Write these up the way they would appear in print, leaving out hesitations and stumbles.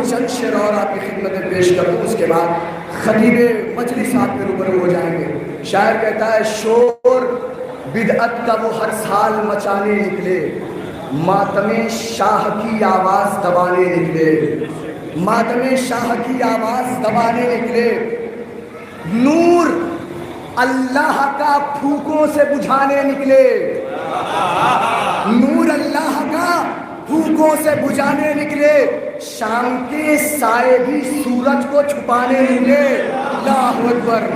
چند شعر اور آپ کی خدمت میں پیش کروں، اس کے بعد خطیب مجلس آپ میں روبرو ہو جائیں گے۔ شاعر کہتا ہے شور بدعت کا وہ ہر سال مچانے نکلے، ماتم شاہ کی آواز دبانے نکلے، ماتم شاہ کی آواز دبانے نکلے، نور اللہ کا پھوکوں سے بجھانے نکلے، نور اللہ کا پھوکوں سے بجھانے نکلے، شام کے سائے بھی سورج کو چھپانے نکلے، اللہ اکبر،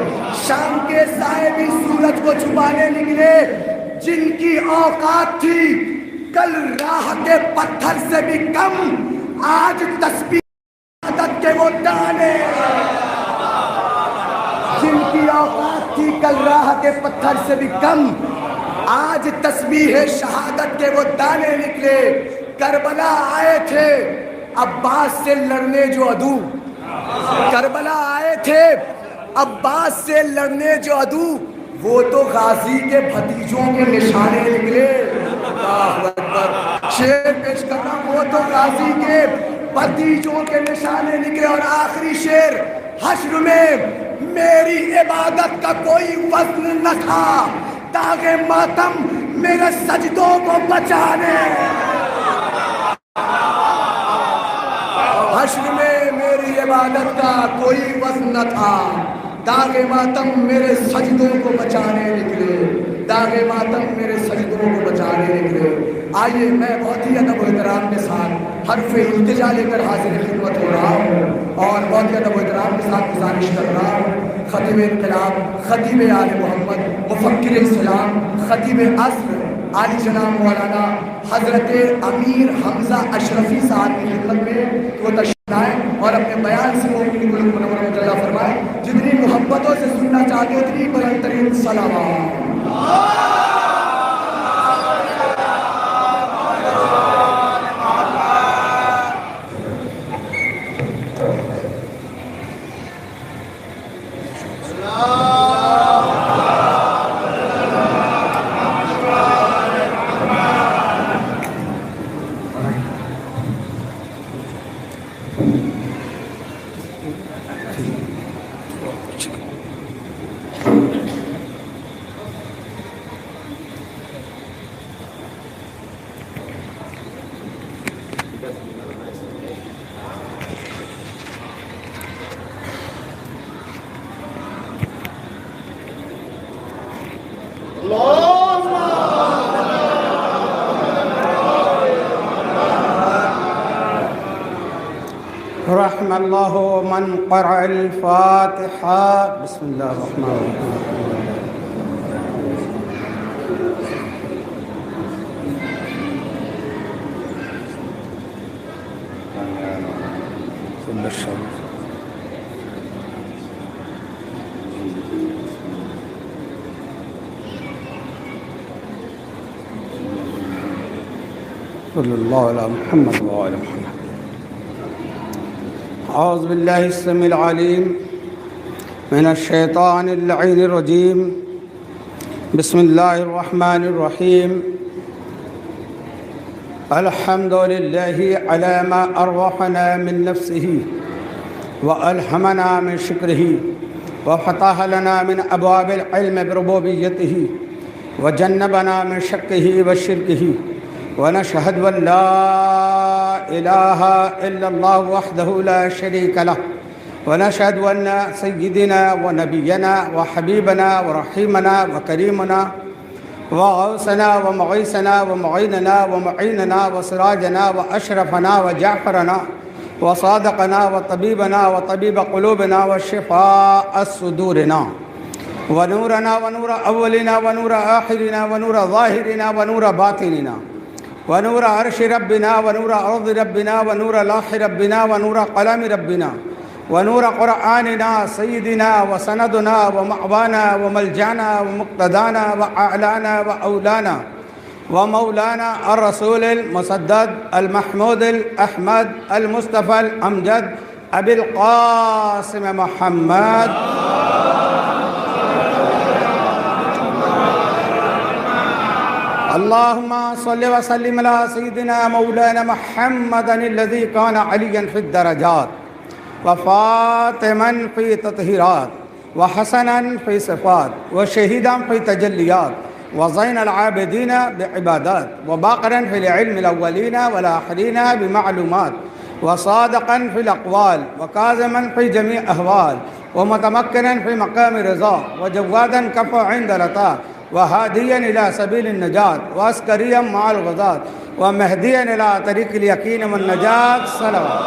شام کے سائے بھی سورج کو چھپانے نکلے، جن کی اوقات تھی کل راہ کے پتھر سے بھی کم، آج تسبیح عادت کے وہ دانے، جن کی اوقات تھی کل راہ کے پتھر سے بھی کم، آج تسبیح شہادت کے وہ دانے نکلے۔ کربلا آئے تھے عباس سے لڑنے جو عدو، کربلا آئے تھے عباس سے لڑنے جو عدو، وہ تو غازی کے بھتیجوں کے نشانے نکلے، اللہ اکبر، شعر پیش کرنا، وہ تو غازی کے بھتیجوں کے نشانے نکلے۔ اور آخری شعر، حشر میں میری عبادت کا کوئی وزن نہ تھا، داغ ماتم میرے سجدوں کو بچانے، حشر میں میری عبادت کا کوئی وزن نہ تھا، داغ ماتم میرے سجدوں کو بچانے نکلے، داغ ماتم میرے سجدوں کو بچانے نکلے۔ آئیے میں بہت ہی ادب و احترام کے ساتھ حرف التجا لے کر حاضر خدمت ہو رہا ہوں، اور بہت ہی ادب و احترام کے ساتھ گزارش کر رہا ہوں خطیب انقلاب، خطیب آل محمد، مفکر اسلام، خطیب عصر، عالی جناب مولانا حضرت امیر حمزہ اشرفی صاحب کی خدمت میں وہ تشریف لائیں اور اپنے بیان سے مومنین کو منور مجلہ فرمائیں۔ جتنی محبتوں سے سننا چاہتے ہو اتنی بلند ترین سلامات۔ رحم اللہ من قرأ الفاتحہ۔ بسم اللہ الرحمن الرحیم۔ صلی اللہ علیہ محمد وعلی محمد۔ اعوذ باللہ السمیع العلیم من الشیطان اللعین الرجیم، بسم اللہ الرحمن الرحیم۔ الحمد للہ علی ما ارواحنا من نفسه والہمنا من شکرہ وفتح لنا من ابواب العلم بربوبیتہ وجنبنا من شکہ وشرکہ، ونشهد ان لا الہ الا اللہ وحدہ لا شریک لہ، ونشهد ان سیدنا ونبینا وحبیبنا ورحیمنا وکریمنا وغوثنا ومغیثنا ومعیننا ومعیننا وسراجنا واشرفنا وجعفرنا وصادقنا وطبیبنا وطبیب قلوبنا وشفاء صدورنا ونورنا ونور اولنا ونور آخرنا ونور ظاہرنا ونور باطننا ونور عرش ربنا ونور ارض ربنا ونور لوح ربنا ونور قلم ربنا ونور قرآننا سیدنا وسندنا ومأوانا وملجانا ومقتدانا وأعلانا وأولانا ومولانا الرسول المسدد المحمود الأحمد المصطفى الأمجد أبي القاسم محمد اللهم صل وسلم على سيدنا مولانا محمد الذي كان عليا في الدرجات وفاطما في تطهيرات وحسنا في صفات وشهيدا في تجليات وزين العابدين بعبادات وباقرا في العلم الأولين والآخرين بمعلومات وصادقا في الأقوال وكاظما في جميع أهوال ومتمكنا في مقام رضا وجوادا كفى عند رضا وهاديا إلى سبيل النجاة وعسكريا مع الغزاة ومهديا إلى طريق اليقين والنجاة صلوات.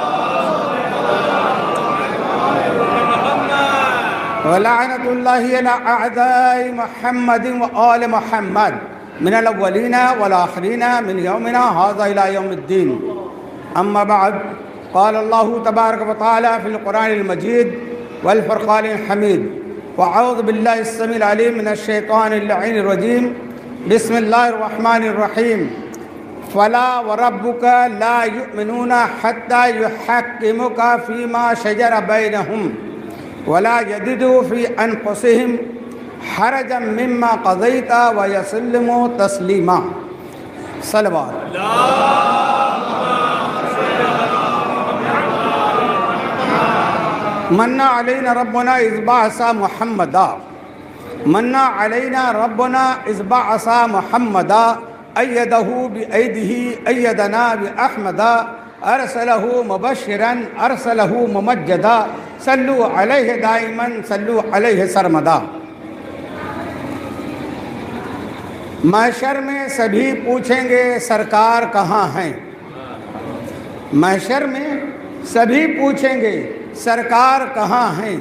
ولعنة الله على أعداء محمد وآل محمد من الأولين والآخرين من يومنا هذا إلى يوم الدين. أما بعد، قال الله تبارك وتعالى في القرآن المجيد والفرقان الحميد: وأعوذ بالله السميع العليم من الشيطان اللعين الرجيم. بسم الله الرحمن الرحيم. فلا وربك لا يؤمنون حتى يحكموك فيما شجر بينهم ولا يجدوا في أنفسهم حرجا مما قضيت ويسلموا تسليما. صلوات. من علينا ربنا إذ بعث محمدا من علينا ربنا إذ بعث محمدا أيده بأيده أيدنا بأحمدا أرسله مبشرا أرسله ممجدا صلوا عليه دائما صلوا عليه سرمدا. محشر میں سبھی پوچھیں گے سرکار کہاں ہیں. محشر میں سبھی پوچھیں گے سرکار کہاں ہیں.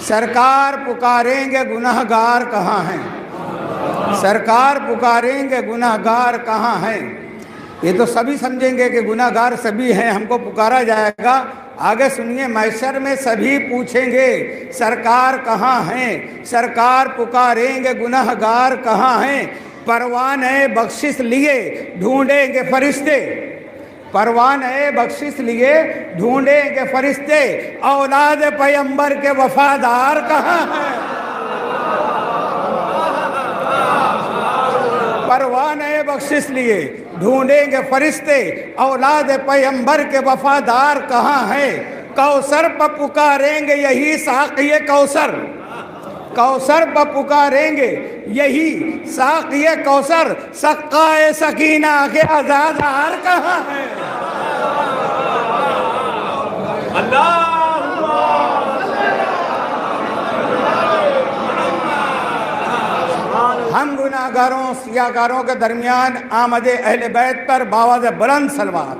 سرکار پکاریں گے گنہگار کہاں ہیں. سرکار پکاریں گے گنہگار کہاں ہیں. یہ تو سبھی سمجھیں گے کہ گنہگار سبھی ہیں, ہم کو پکارا جائے گا. آگے سنیے, محشر میں سبھی پوچھیں گے سرکار کہاں ہیں. سرکار پکاریں گے گنہگار کہاں ہیں. پروانۂ بخشش لیے ڈھونڈیں گے فرشتے. پروانۂ بخشش لیے ڈھونڈیں گے فرشتے. اولاد پیغمبر کے وفادار کہاں ہیں. پروانۂ بخشش لیے ڈھونڈیں گے فرشتے. اولاد پیغمبر کے وفادار کہاں ہیں. کوثر پر پکاریں گے یہی ساقی کوثر. کوثر پر پکاریں گے یہی ساقی کوثر. سقائے سکینہ کے عزادار کہاں ہیں. ہم گناہگاروں سیاہکاروں کے درمیان آمد اہل بیت پر باواز بلند صلوات.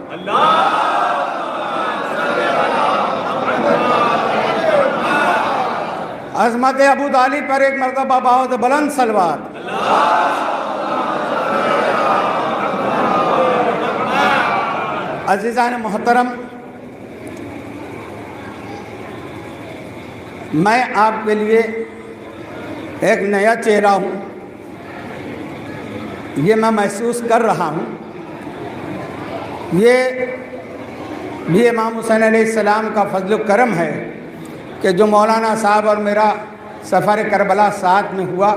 عظمت ابو طالب پر ایک مرتبہ باواز بلند صلوات. عزیزان محترم, میں آپ کے لیے ایک نیا چہرہ ہوں, یہ میں محسوس کر رہا ہوں. یہ بھی امام حسین علیہ السلام کا فضل و کرم ہے کہ جو مولانا صاحب اور میرا سفر کربلا ساتھ میں ہوا,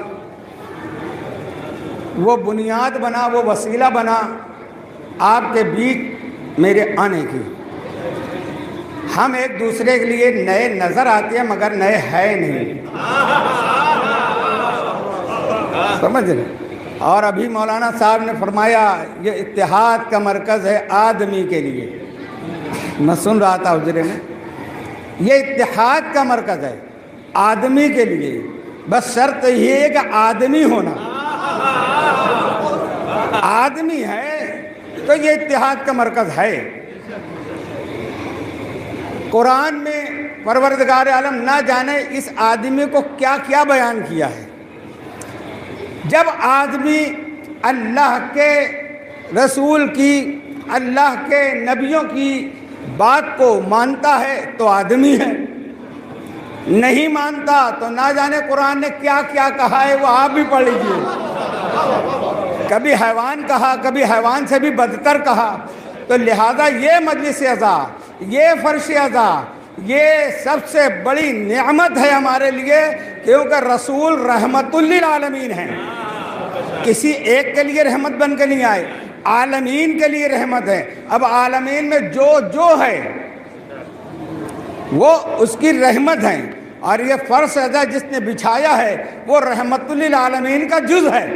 وہ بنیاد بنا, وہ وسیلہ بنا آپ کے بیچ میرے آنے کی. ہم ایک دوسرے کے لیے نئے نظر آتے ہیں مگر نئے ہیں نہیں, سمجھ رہے. اور ابھی مولانا صاحب نے فرمایا یہ اتحاد کا مرکز ہے آدمی کے لیے. میں سن رہا تھا حجرے میں, یہ اتحاد کا مرکز ہے آدمی کے لیے. بس شرط یہ ہے کہ آدمی ہونا. آدمی ہے تو یہ اتحاد کا مرکز ہے. قرآن میں پروردگار عالم نہ جانے اس آدمی کو کیا کیا بیان کیا ہے. جب آدمی اللہ کے رسول کی, اللہ کے نبیوں کی بات کو مانتا ہے تو آدمی ہے, نہیں مانتا تو نہ جانے قرآن نے کیا کیا کہا ہے, وہ آپ بھی پڑھ لیجیے. کبھی حیوان کہا, کبھی حیوان سے بھی بدتر کہا. تو لہذا یہ مجلس عزا, یہ فرش عزا, یہ سب سے بڑی نعمت ہے ہمارے لیے, کیونکہ رسول رحمت للعالمین ہیں. کسی ایک کے لیے رحمت بن کے نہیں آئے، عالمین کے لیے رحمت ہے۔ اب عالمین میں جو ہے وہ اس کی رحمت ہے، اور یہ فرش ادا جس نے بچھایا ہے وہ رحمت للعالمین کا جز ہے۔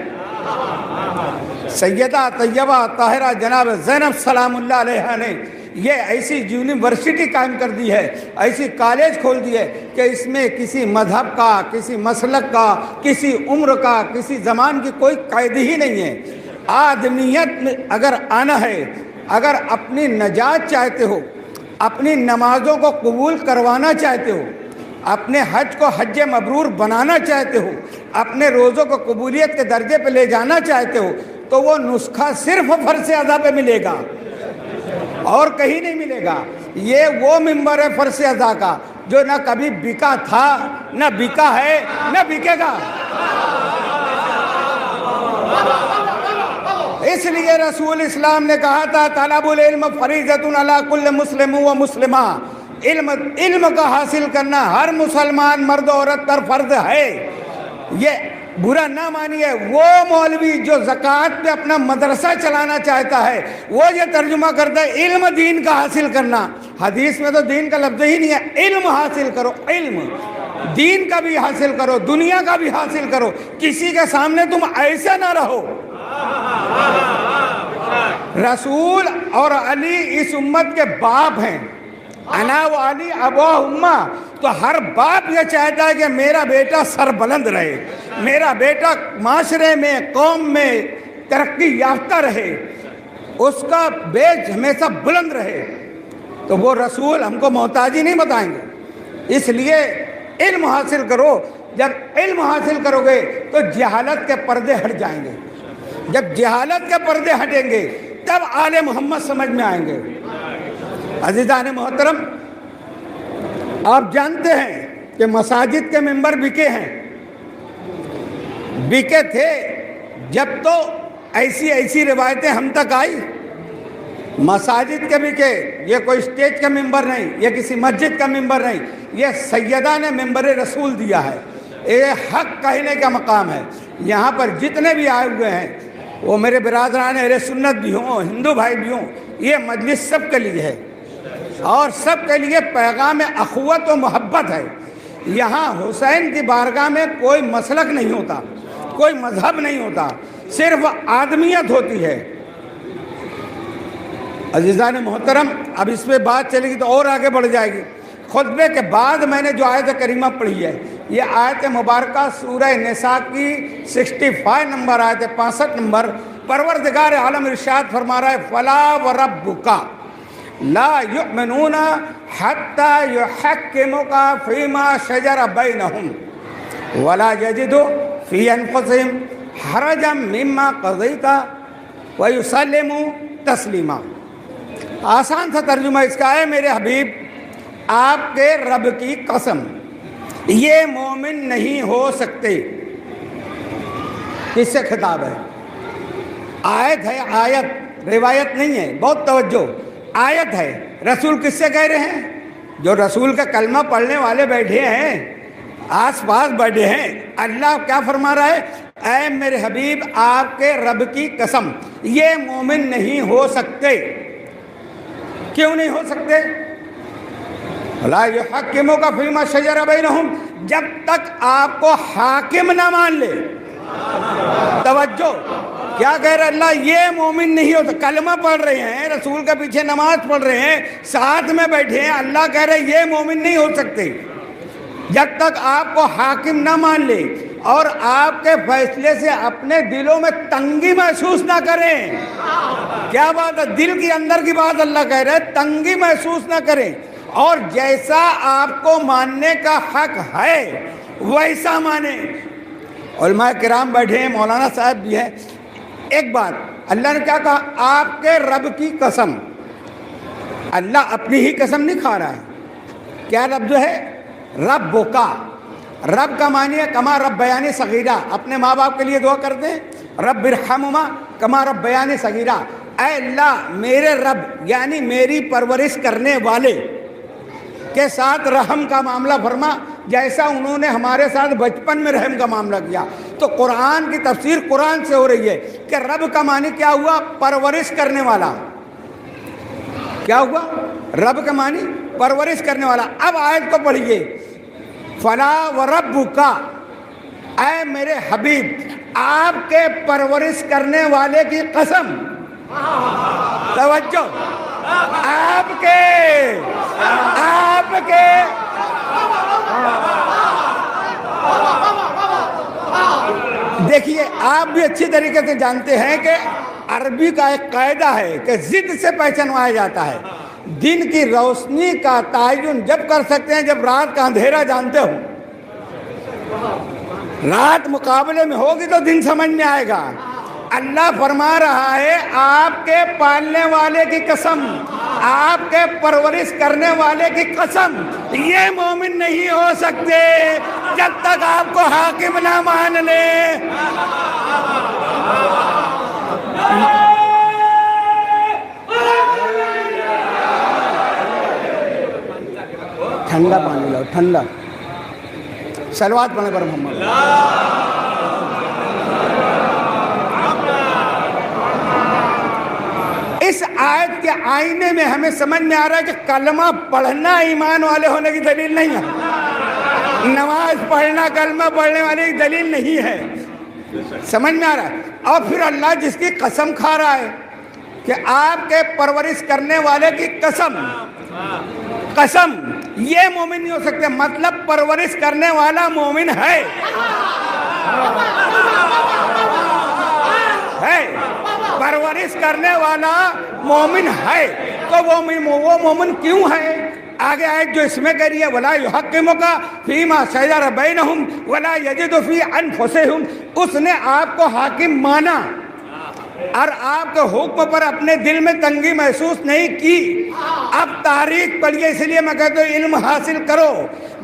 سیدہ طیبہ طاہرہ جناب زینب سلام اللہ علیہا نے یہ ایسی یونیورسٹی قائم کر دی ہے، ایسی کالج کھول دی ہے کہ اس میں کسی مذہب کا، کسی مسلک کا، کسی عمر کا، کسی زمان کی کوئی قید ہی نہیں ہے۔ آدمیت میں اگر آنا ہے، اگر اپنی نجات چاہتے ہو، اپنی نمازوں کو قبول کروانا چاہتے ہو، اپنے حج کو حج مبرور بنانا چاہتے ہو، اپنے روزوں کو قبولیت کے درجے پہ لے جانا چاہتے ہو، تو وہ نسخہ صرف فرض ادا پہ ملے گا اور کہیں نہیں ملے گا۔ یہ وہ منبر ہے فرض ادا کا جو نہ کبھی بکا تھا، نہ بکا ہے، نہ بکے گا۔ اس لیے رسول اسلام نے کہا تھا طلب العلم فریضۃ علی کل مسلم و مسلمہ، علم کا حاصل کرنا ہر مسلمان مرد و عورت پر فرض ہے۔ یہ برا نہ مانیے، وہ مولوی جو زکوٰۃ پہ اپنا مدرسہ چلانا چاہتا ہے وہ یہ ترجمہ کرتا ہے علم دین کا حاصل کرنا۔ حدیث میں تو دین کا لفظ ہی نہیں ہے، علم حاصل کرو، علم دین کا بھی حاصل کرو، دنیا کا بھی حاصل کرو، کسی کے سامنے تم ایسے نہ رہو۔ رسول اور علی اس امت کے باپ ہیں، انا و علی ابواہما، تو ہر باپ یہ چاہتا ہے کہ میرا بیٹا سربلند رہے، میرا بیٹا معاشرے میں، قوم میں ترقی یافتہ رہے، اس کا بیج ہمیشہ بلند رہے۔ تو وہ رسول ہم کو محتاجی نہیں بتائیں گے۔ اس لیے علم حاصل کرو، جب علم حاصل کرو گے تو جہالت کے پردے ہٹ جائیں گے، جب جہالت کے پردے ہٹیں گے تب آل محمد سمجھ میں آئیں گے۔ عزیزان محترم، آپ جانتے ہیں کہ مساجد کے ممبر بکے ہیں، بکے تھے جب تو ایسی روایتیں ہم تک آئی، مساجد کے بکے، یہ کوئی اسٹیج کا ممبر نہیں، یہ کسی مسجد کا ممبر نہیں، یہ سیدہ نے ممبر رسول دیا ہے، یہ حق کہنے کا مقام ہے۔ یہاں پر جتنے بھی آئے ہوئے ہیں وہ میرے برادران اہل سنت بھی ہوں، ہندو بھائی بھی ہوں، یہ مجلس سب کے لیے ہے اور سب کے لیے پیغام اخوت و محبت ہے۔ یہاں حسین کی بارگاہ میں کوئی مسلک نہیں ہوتا، کوئی مذہب نہیں ہوتا، صرف آدمیت ہوتی ہے۔ عزیزان محترم، اب اس پہ بات چلے گی تو اور آگے بڑھ جائے گی۔ خطبے کے بعد میں نے جو آیت کریمہ پڑھی ہے، یہ آیت مبارکہ سورہ نساء کی 65 نمبر آیت، 65 نمبر، پروردگار عالم ارشاد فرما رہا ہے فَلَا وَرَبُّكَ لَا يُؤْمِنُونَ حَتَّى يُحَكِّمُوكَ فِيمَا شَجَرَ بَيْنَهُمْ وَلَا يَجِدُوا فِي أَنفُسِهِمْ حَرَجًا مِّمَّا قَضَيْتَ وَيُسَلِّمُوا تَسْلِيمًا۔ آسان سا ترجمہ اس کا ہے، میرے حبیب آپ کے رب کی قسم یہ مومن نہیں ہو سکتے۔ کس سے خطاب ہے؟ آیت ہے، آیت، روایت نہیں ہے، بہت توجہ، آیت ہے۔ رسول کس سے کہہ رہے ہیں؟ جو رسول کا کلمہ پڑھنے والے بیٹھے ہیں، آس پاس بیٹھے ہیں۔ اللہ کیا فرما رہا ہے؟ اے میرے حبیب آپ کے رب کی قسم یہ مومن نہیں ہو سکتے۔ کیوں نہیں ہو سکتے؟ لا یحکموک فیما شجر بینہم، جب تک آپ کو حاکم نہ مان لے۔ توجہ، کیا کہہ رہا اللہ؟ یہ مومن نہیں ہوتا۔ کلمہ پڑھ رہے ہیں، رسول کے پیچھے نماز پڑھ رہے ہیں، ساتھ میں بیٹھے ہیں، اللہ کہہ رہے یہ مومن نہیں ہو سکتے جب تک آپ کو حاکم نہ مان لے اور آپ کے فیصلے سے اپنے دلوں میں تنگی محسوس نہ کریں۔ کیا بات ہے، دل کی اندر کی بات اللہ کہہ رہے ہیں، تنگی محسوس نہ کریں، اور جیسا آپ کو ماننے کا حق ہے ویسا مانیں۔ علماء کرام بیٹھے ہیں، مولانا صاحب بھی ہیں۔ ایک بات اللہ نے کیا کہا؟ آپ کے رب کی قسم۔ اللہ اپنی ہی قسم نہیں کھا رہا ہے۔ کیا لفظ ہے؟ رب کا۔ رب کا معنی ہے کما رب بیانی صغیرہ، اپنے ماں باپ کے لیے دعا کرتے ہیں رب ارحمہما کما رب بیانی صغیرہ، اے اللہ میرے رب یعنی میری پرورش کرنے والے کے ساتھ رحم کا معاملہ فرما، جیسا انہوں نے ہمارے ساتھ بچپن میں رحم کا معاملہ کیا۔ تو قرآن کی تفسیر قرآن سے ہو رہی ہے کہ رب کا معنی کیا ہوا؟ پرورش کرنے والا۔ کیا ہوا؟ رب کا معنی پرورش کرنے والا۔ اب آیت کو پڑھیے، فلا وربک، اے میرے حبیب آپ کے پرورش کرنے والے کی قسم، توجہ، آپ کے دیکھیے، آپ بھی اچھی طریقے سے جانتے ہیں کہ عربی کا ایک قاعدہ ہے کہ ضد سے پہچانوایا جاتا ہے۔ دن کی روشنی کا تعین جب کر سکتے ہیں جب رات کا اندھیرا جانتے ہو۔ رات مقابلے میں ہوگی تو دن سمجھ میں آئے گا۔ اللہ فرما رہا ہے آپ کے پالنے والے کی قسم، آپ کے پرورش کرنے والے کی قسم، یہ مومن نہیں ہو سکتے جب تک آپ کو حاکم نہ مان لے۔ ٹھنڈا پانی لاؤ، ٹھنڈا۔ صلوات پڑھیں پر محمد۔ اس آیت کے آئینے میں ہمیں سمجھ میں آ رہا ہے کہ کلمہ پڑھنا ایمان والے ہونے کی دلیل نہیں ہے، نماز پڑھنا کلمہ پڑھنے والے کی دلیل نہیں ہے۔ سمجھ میں آ رہا ہے؟ اور پھر اللہ جس کی قسم کھا رہا ہے کہ آپ کے پرورش کرنے والے کی قسم، قسم، یہ مومن نہیں ہو سکتے۔ مطلب پرورش کرنے والا مومن ہے، پرورش کرنے والا مومن ہے۔ تو وہ مومن کیوں ہے؟ آگے آیت جو اس میں کہہ رہی ہے وَلَا يُحَكِّمُكَ فِيمَا شَجَرَ بَيْنَهُمْ وَلَا يَجِدُ فِي أَنفُسِهِمْ، اس نے آپ کو حاکم مانا اور آپ کے حکم پر اپنے دل میں تنگی محسوس نہیں کی۔ اب تاریخ پڑھیے، اس لیے میں کہتا ہوں علم حاصل کرو۔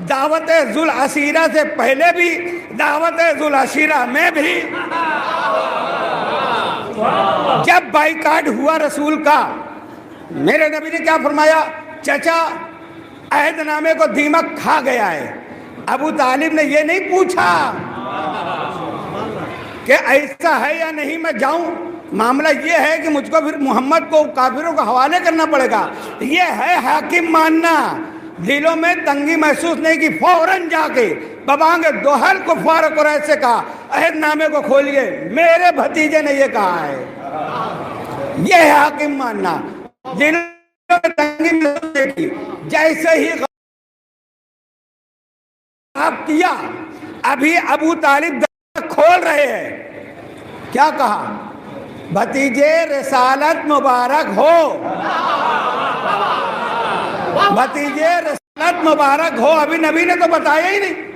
دعوت ذوالعشیرہ سے پہلے بھی، دعوت ذوالعشیرہ میں بھی جب بائیکاٹ ہوا رسول کا، میرے نبی نے کیا فرمایا؟ چچا عہد نامے کو دیمک کھا گیا ہے۔ ابو طالب نے یہ نہیں پوچھا کہ ایسا ہے یا نہیں میں جاؤں، معاملہ یہ ہے کہ مجھ کو پھر محمد کو کافروں کو حوالے کرنا پڑے گا، یہ ہے حاکم ماننا۔ دلوں میں تنگی محسوس نہیں کی، فوراً جا کے ببانگ دوہل کفار قریش سے کہا عہد نامے کو کھولیے، میرے بھتیجے نے یہ کہا ہے۔ یہ ہے حاکم ماننا، دلوں میں تنگی محسوس نہیں کی۔ جیسے ہی آپ کیا، ابھی ابو طالب کھول رہے ہیں، کیا کہا؟ بھتیجے رسالت مبارک ہو، بھتیجے رسالت مبارک ہو۔ ابھی نبی نے تو بتایا ہی نہیں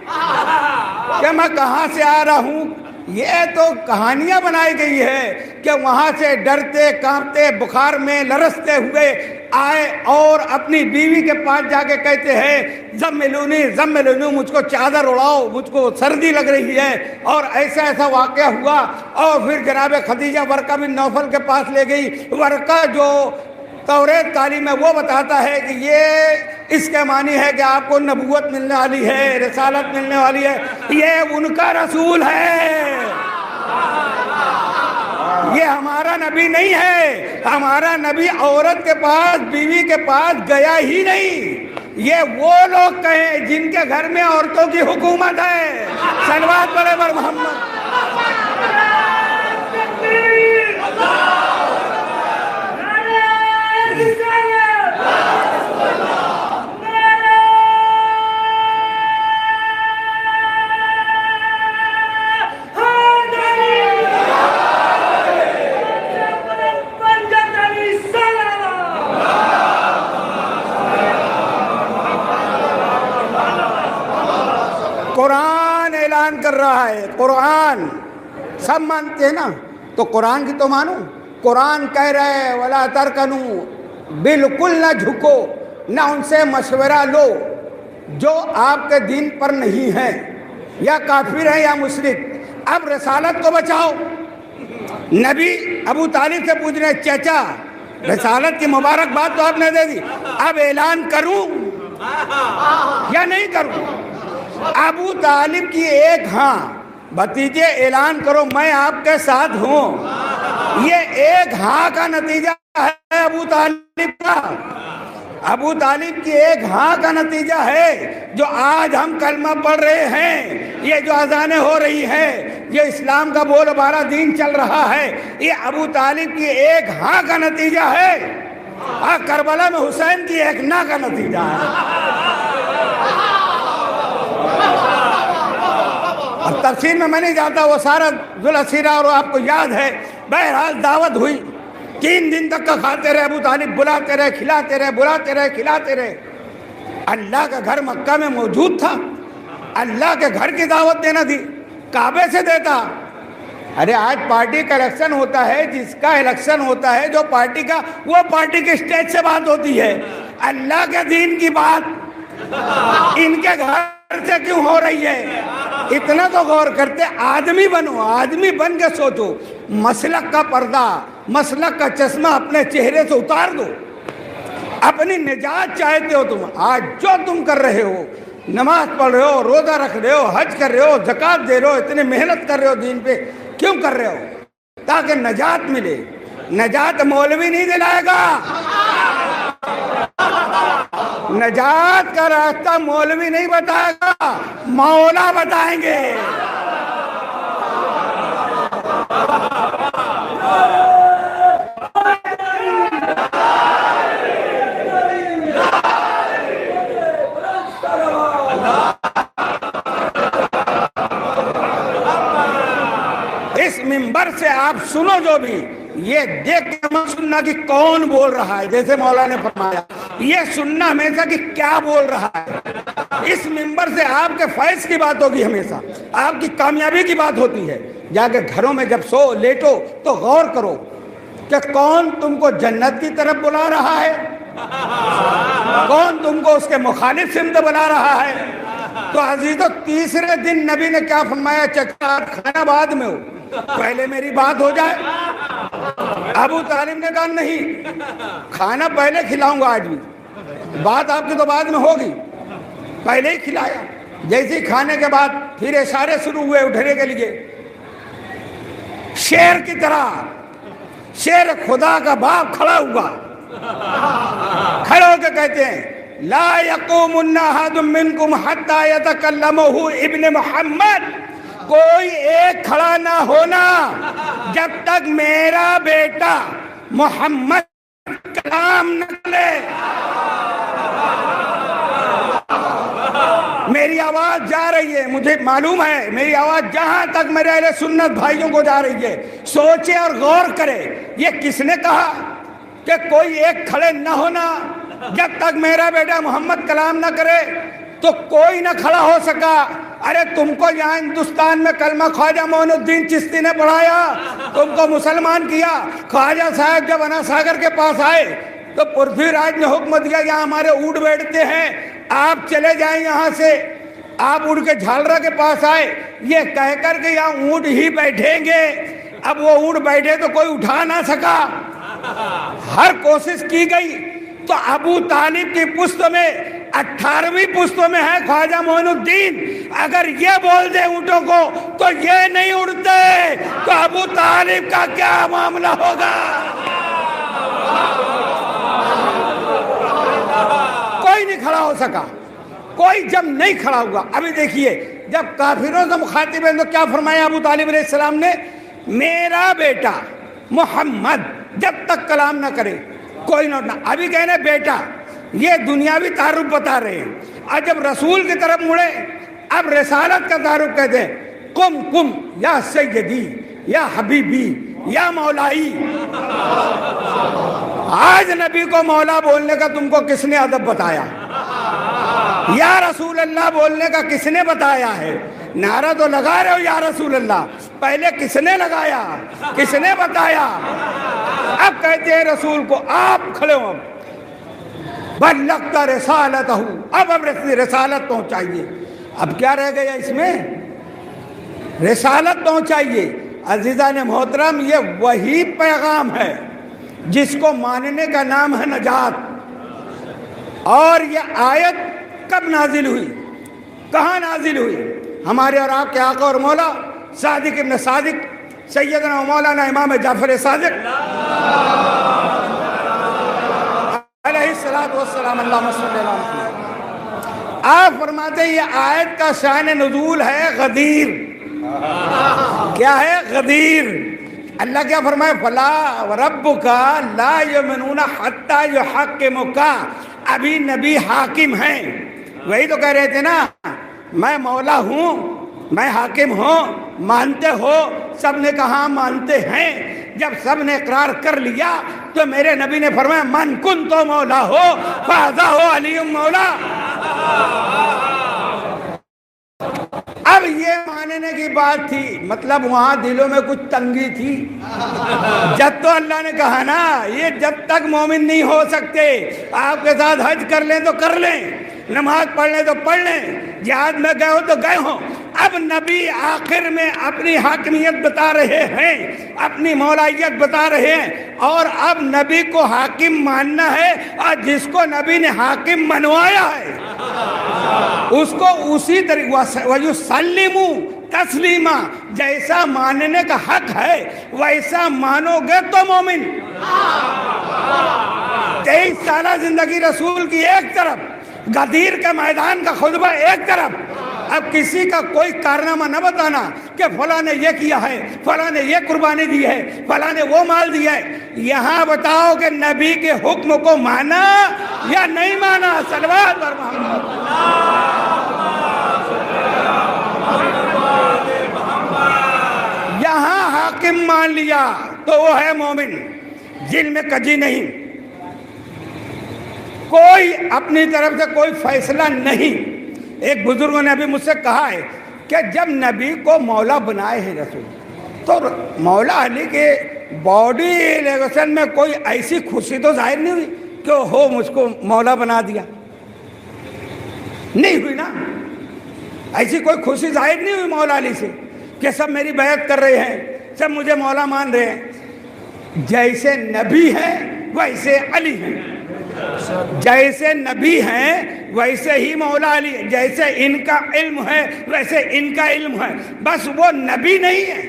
کہ میں کہاں سے آ رہا ہوں۔ یہ تو کہانیاں بنائی گئی ہے کہ وہاں سے ڈرتے کانپتے بخار میں لرزتے ہوئے آئے اور اپنی بیوی کے پاس جا کے کہتے ہیں زملونی زملونی، مجھ کو چادر اڑاؤ، مجھ کو سردی لگ رہی ہے، اور ایسا ایسا واقعہ ہوا۔ اور پھر جناب خدیجہ ورقہ بن نوفل کے پاس لے گئی۔ ورقہ جو توریت تعلیم ہے وہ بتاتا ہے کہ یہ اس کے معنی ہے کہ آپ کو نبوت ملنے والی ہے، رسالت ملنے والی ہے، یہ ان کا رسول ہے، یہ ہمارا نبی نہیں ہے۔ ہمارا نبی عورت کے پاس، بیوی کے پاس گیا ہی نہیں۔ یہ وہ لوگ کہیں جن کے گھر میں عورتوں کی حکومت ہے۔ صلوات پڑھیں پر محمد۔ قرآن اعلان کر رہا ہے، قرآن سب مانتے ہیں نا، تو قرآن کی تو مانو۔ قرآن کہہ رہے ہیں وَلَا تَرْكَنُوا، بالکل نہ جھکو، نہ ان سے مشورہ لو جو آپ کے دین پر نہیں ہے، یا کافر ہیں یا مشرک۔ اب رسالت کو بچاؤ۔ نبی ابو طالب سے پوچھ رہے ہیں چچا رسالت کی مبارک بات تو آپ نے دے دی، اب اعلان کروں یا نہیں کروں؟ ابو طالب کی ایک ہاں، بھتیجے اعلان کرو میں آپ کے ساتھ ہوں، یہ ایک ہاں کا نتیجہ ہے ابو طالب کا، ابو طالب کی ایک ہاں کا نتیجہ ہے جو آج ہم کلمہ پڑھ رہے ہیں، یہ جو اذانیں ہو رہی ہیں، یہ اسلام کا بول بارہ دین چل رہا ہے، یہ ابو طالب کی ایک ہاں کا نتیجہ ہے، اور کربلا میں حسین کی ایک نا کا نتیجہ ہے۔ اور تفصیل میں نہیں جاتا، وہ سارا ذوالسیرہ اور آپ کو یاد ہے۔ بہرحال دعوت ہوئی، 3 دن تک کا کھاتے رہے ابو طالب، بلاتے رہے کھلاتے رہے، بلاتے رہے کھلاتے رہے۔ اللہ کا گھر مکہ میں موجود تھا، اللہ کے گھر کی دعوت دینا تھی، کعبے سے دیتا۔ ارے آج پارٹی کا الیکشن ہوتا ہے، جس کا الیکشن ہوتا ہے جو پارٹی کا، وہ پارٹی کے اسٹیج سے بات ہوتی ہے، اللہ کے دین کی بات ان کے گھر سے کیوں ہو رہی ہے؟ اتنا تو غور کرتے، آدمی بنو، آدمی بن کے سوچو، مسلک کا پردہ، مسلک کا چشمہ اپنے چہرے سے اتار دو، اپنی نجات چاہتے ہو تم، آج جو تم کر رہے ہو، نماز پڑھ رہے ہو، روزہ رکھ رہے ہو، حج کر رہے ہو، زکوٰۃ دے رہے ہو، اتنی محنت کر رہے ہو دین پہ، کیوں کر رہے ہو؟ تاکہ نجات ملے۔ نجات مولوی نہیں دلائے گا، نجات کا راستہ مولوی نہیں بتائے گا، مولا بتائیں گے۔ اس منبر سے آپ سنو جو بھی، یہ دیکھ کے مت سننا کہ کون بول رہا ہے، جیسے مولا نے فرمایا، یہ سننا ہمیشہ کہ کیا بول رہا ہے۔ اس منبر سے آپ کے فیض کی بات ہوگی، ہمیشہ آپ کی کامیابی کی بات ہوتی ہے۔ جا کے گھروں میں جب سو لیٹو تو غور کرو کہ کون تم کو جنت کی طرف بلا رہا ہے، کون تم کو اس کے مخالف سمت بلا رہا ہے۔ تو عزیزو، تیسرے دن نبی نے کیا فرمایا؟ چچا کھانا بعد میں ہو، پہلے میری بات ہو جائے۔ ابو طالب نے کہا نہیں، کھانا پہلے کھلاؤں گا، آج بھی بات آپ کی تو بعد میں ہوگی، پہلے ہی کھلایا۔ جیسے کھانے کے بعد پھر اشارے شروع ہوئے اٹھنے کے لیے، شیر کی طرح، شیر خدا کا باپ کھڑا ہوا، کھڑے ہو کے کہتے ہیں لا یقومن احد منکم حتی یتکلمہ ابن محمد، کوئی ایک کھڑا نہ ہونا جب تک میرا بیٹا محمد کلام نہ کرے۔ میری آواز جا رہی ہے، مجھے معلوم ہے میری آواز جہاں تک میرے اہل سنت بھائیوں کو جا رہی ہے، سوچے اور غور کرے، یہ کس نے کہا کہ کوئی ایک کھڑے نہ ہونا جب تک میرا بیٹا محمد کلام نہ کرے؟ تو کوئی نہ کھڑا ہو سکا۔ ارے تم کو یہاں ہندوستان میں کلمہ خواجہ معین الدین چشتی نے پڑھایا، تم کو مسلمان کیا۔ خواجہ صاحب جب انا ساگر کے پاس آئے تو پرتھوی راج نے حکم دیا یہاں ہمارے اونٹ بیٹھتے ہیں، آپ چلے جائیں یہاں سے۔ آپ اڑ کے جھالرا کے پاس آئے، یہ کہہ کر کہ یہاں اونٹ ہی بیٹھیں گے۔ اب وہ اونٹ بیٹھے تو کوئی اٹھا نہ سکا، ہر کوشش کی گئی۔ تو ابو طالب کی پشت میں 18ویں پشت میں ہے خواجہ معین الدین، اگر یہ بول دے اونٹوں کو تو یہ نہیں اڑتے، تو ابو طالب کا کیا معاملہ ہوگا؟ کوئی نہیں کھڑا ہو سکا، کوئی جب نہیں کھڑا ہوا۔ ابھی دیکھیے جب کافروں سے مخاطب ہیں تو کیا فرمایا ابو طالب علیہ السلام نے؟ میرا بیٹا محمد جب تک کلام نہ کرے کوئی نہ اٹھنا۔ ابھی کہنے بیٹا، یہ دنیاوی تعارف بتا رہے ہیں، اور جب رسول کی طرف مڑے اب رسالت کا تعارف کہتے ہیں، قم قم یا سیدی یا حبیبی یا مولائی۔ آج نبی کو مولا بولنے کا تم کو کس نے ادب بتایا؟ یا رسول اللہ بولنے کا کس نے بتایا ہے؟ نعرہ تو لگا رہے ہو یا رسول اللہ، پہلے کس نے لگایا، کس نے بتایا؟ اب کہتے ہیں رسول کو آپ کھڑے ہو، بلغت رسالتہ، اب رسالت پہنچائیے۔ اب کیا رہ گیا اس میں؟ رسالت پہنچائیے۔ عزیزان محترم، یہ وہی پیغام ہے جس کو ماننے کا نام ہے نجات۔ اور یہ آیت کب نازل ہوئی، کہاں نازل نازل ہوئی ہمارے اور آپ کے آقا اور مولا صادق ابن صادق سیدنا و مولانا امام جعفر صادق علیہ السلام اللہم صلی اللہ علیہ وسلم۔ آپ فرماتے ہیں یہ آیت کا شان نزول ہے غدیر۔ کیا ہے؟ غدیر۔ اللہ کیا فرمائے؟ فلا وربک لا یؤمنون حتی یحکمک، ابھی نبی حاکم ہیں۔ وہی تو کہہ رہے تھے نا، میں مولا ہوں، میں حاکم ہوں، مانتے ہو؟ سب نے کہا مانتے ہیں۔ جب سب نے اقرار کر لیا تو میرے نبی نے فرمایا من کن تو مولا ہو فہذا ہو علی مولا۔ اب یہ ماننے کی بات تھی، مطلب وہاں دلوں میں کچھ تنگی تھی۔ جب تو اللہ نے کہا نا یہ جب تک مومن نہیں ہو سکتے، آپ کے ساتھ حج کر لیں تو کر لیں، نماز پڑھ لیں تو پڑھ لیں، جہاد میں گئے ہو تو گئے ہوں۔ اب نبی آخر میں اپنی حاکمیت بتا رہے ہیں، اپنی مولائیت بتا رہے ہیں، اور اب نبی کو حاکم ماننا ہے، اور جس کو نبی نے حاکم منوایا ہے اس کو اسی طریقے وَيُسَلِّمُ تسلیمہ، جیسا ماننے کا حق ہے ویسا مانو گے تو مومن۔ 23 سالہ زندگی رسول کی ایک طرف، غدیر کے میدان کا خطبہ ایک طرف، اب کسی کا کوئی کارنامہ نہ بتانا کہ فلاں نے یہ کیا ہے، فلاں نے یہ قربانی دی ہے، فلاں نے وہ مال دیا ہے۔ یہاں بتاؤ کہ نبی کے حکم کو مانا یا نہیں مانا؟ صلوات پر محمد۔ یہاں حاکم مان لیا تو وہ ہے مومن، جن میں کجی نہیں، کوئی اپنی طرف سے کوئی فیصلہ نہیں۔ ایک بزرگوں نے ابھی مجھ سے کہا ہے کہ جب نبی کو مولا بنائے ہیں رسول، تو مولا علی کے باڈی لیگوشن میں کوئی ایسی خوشی تو ظاہر نہیں ہوئی کہ ہو مجھ کو مولا بنا دیا، نہیں ہوئی نا۔ ایسی کوئی خوشی ظاہر نہیں ہوئی مولا علی سے کہ سب میری بیعت کر رہے ہیں، سب مجھے مولا مان رہے ہیں۔ جیسے نبی ہیں ویسے علی ہیں، جیسے نبی ہیں ویسے ہی مولا علی، جیسے ان کا علم ہے ویسے ان کا علم ہے، بس وہ نبی نہیں ہے،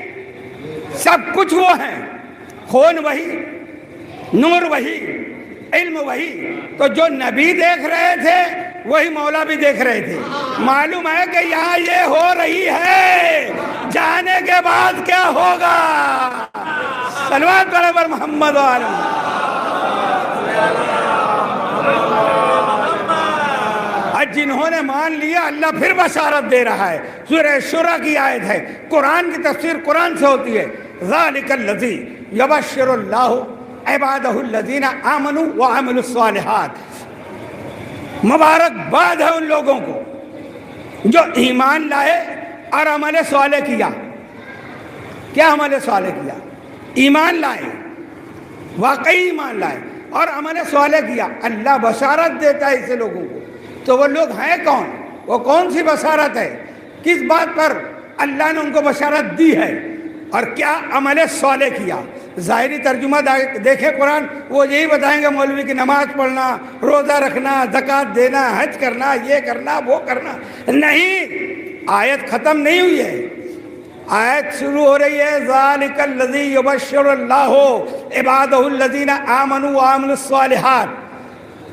سب کچھ وہ ہیں، خون وہی، نور وہی، علم وہی۔ تو جو نبی دیکھ رہے تھے وہی مولا بھی دیکھ رہے تھے۔ معلوم ہے کہ یہاں یہ ہو رہی ہے، جانے کے بعد کیا ہوگا؟ صلوات پر محمد و آل محمد۔ جنہوں نے مان لیا اللہ پھر بشارت دے رہا ہے، سورہ شورى کی آیت ہے، قرآن کی تفسیر قرآن سے ہوتی ہے۔ ذَلِكَ الَّذِي يَبَشِّرُ اللَّهُ عِبَادَهُ الَّذِينَ آمَنُوا وَعَمِلُوا الصَّالِحَاتِ، مبارکباد ہے ان لوگوں کو جو ایمان لائے اور عمل صالح کیا۔ کیا عمل صالح کیا؟ ایمان لائے، واقعی ایمان لائے اور عمل صالح کیا۔ اللہ بشارت دیتا ہے ایسے لوگوں کو۔ تو وہ لوگ ہیں کون؟ وہ کون سی بشارت ہے؟ کس بات پر اللہ نے ان کو بشارت دی ہے؟ اور کیا عمل صالح کیا؟ ظاہری ترجمہ دیکھیں قرآن، وہ یہی بتائیں گے مولوی کی نماز پڑھنا، روزہ رکھنا، زکوٰۃ دینا، حج کرنا، یہ کرنا، وہ کرنا۔ نہیں، آیت ختم نہیں ہوئی ہے، آیت شروع ہو رہی ہے ذَلِكَ الَّذِي يُبَشِّرُ اللَّهُ عِبَادَهُ الَّذِينَ آمَنُوا وَعَمِلُوا الصَّالِحَاتِ۔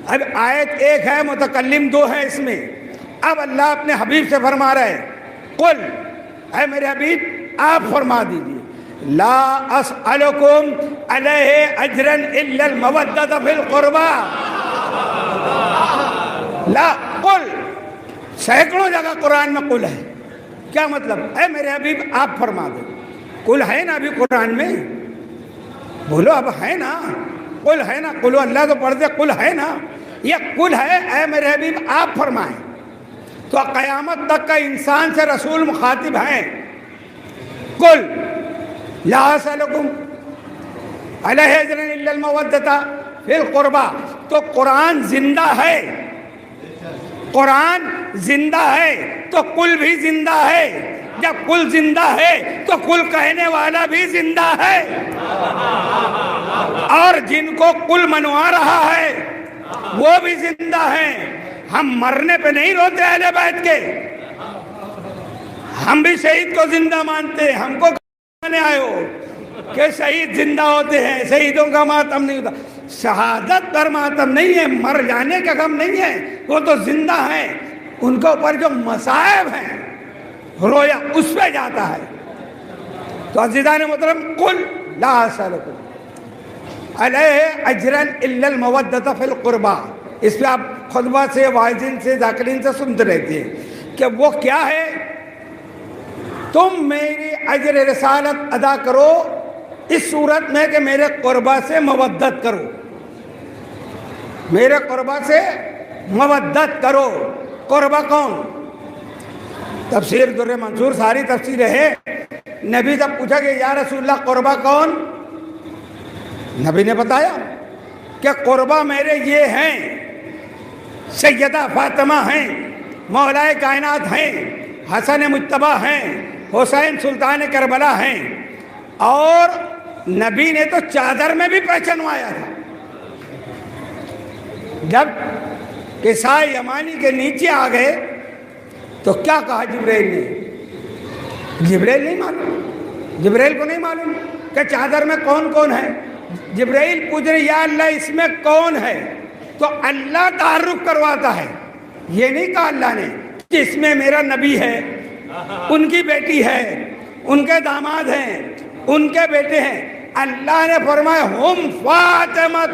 اب آیت ایک ہے، متکلم دو ہے اس میں۔ اب اللہ اپنے حبیب سے فرما رہے ہیں قل، اے میرے حبیب آپ فرما دیجئے لا اسألکم علیہ اجرا الا المودۃ فی القربى۔ لا، قل، سینکڑوں جگہ قرآن میں قل ہے۔ کیا مطلب؟ اے میرے حبیب آپ فرما دیں۔ قل ہے نا ابھی قرآن میں، بولو اب ہے نا، قل ہے نا، قلو اللہ تو پڑھتے، قل ہے نا، یہ قل ہے اے میرے حبیب آپ فرمائیں۔ تو قیامت تک کا انسان سے رسول مخاطب ہیں۔ قل لا اسألکم علیہ اجرا الا المودۃ فی القربى۔ تو قرآن زندہ ہے، قرآن زندہ ہے تو قل بھی زندہ ہے۔ جب قل زندہ ہے تو قل کہنے والا بھی زندہ ہے، اور جن کو قل منوا رہا ہے وہ بھی زندہ ہیں۔ ہم مرنے پہ نہیں روتے اہل بیت کے، ہم بھی شہید کو زندہ مانتے ہیں. ہم کو کہنے آئے ہو کہ شہید زندہ ہوتے ہیں, شہیدوں کا ماتم نہیں ہوتا. شہادت پر ماتم نہیں ہے, مر جانے کا غم نہیں ہے, وہ تو زندہ ہیں. ان کے اوپر جو مصائب ہیں رویا اس پہ جاتا ہے. تو عزیزان محترم, قل لا اسألکم علیہ اجرا الا المودۃ فی القربى, اس پہ آپ خطبہ سے, واعظین سے, ذاکرین سے سنتے رہتے ہیں کہ وہ کیا ہے. تم میری اجر رسالت ادا کرو اس صورت میں کہ میرے قربا سے مودت کرو, میرے قربا سے مودت کرو. قربا کون؟ تفسیر در منصور ساری تفسیر ہے. نبی جب پوچھا کہ یا رسول اللہ قربا کون, نبی نے بتایا کہ قربا میرے یہ ہیں, سیدہ فاطمہ ہیں, مولائے کائنات ہیں, حسن مجتبیٰ ہیں, حسین سلطان کربلا ہیں. اور نبی نے تو چادر میں بھی پہچنوایا تھا. جب قصہ یمانی کے نیچے آ گئے تو کیا کہا جبرائیل نے؟ جبرائیل نہیں معلوم, جبرائیل کو نہیں معلوم کہ چادر میں کون کون ہے. جبرائیل پوچھ رہے یا اللہ اس میں کون ہے, تو اللہ تعارف کرواتا ہے. یہ نہیں کہا اللہ نے کہ اس میں میرا نبی ہے, ان کی بیٹی ہے, ان کے داماد ہیں, ان کے بیٹے ہیں. اللہ نے فرمایا ہم فاطمہ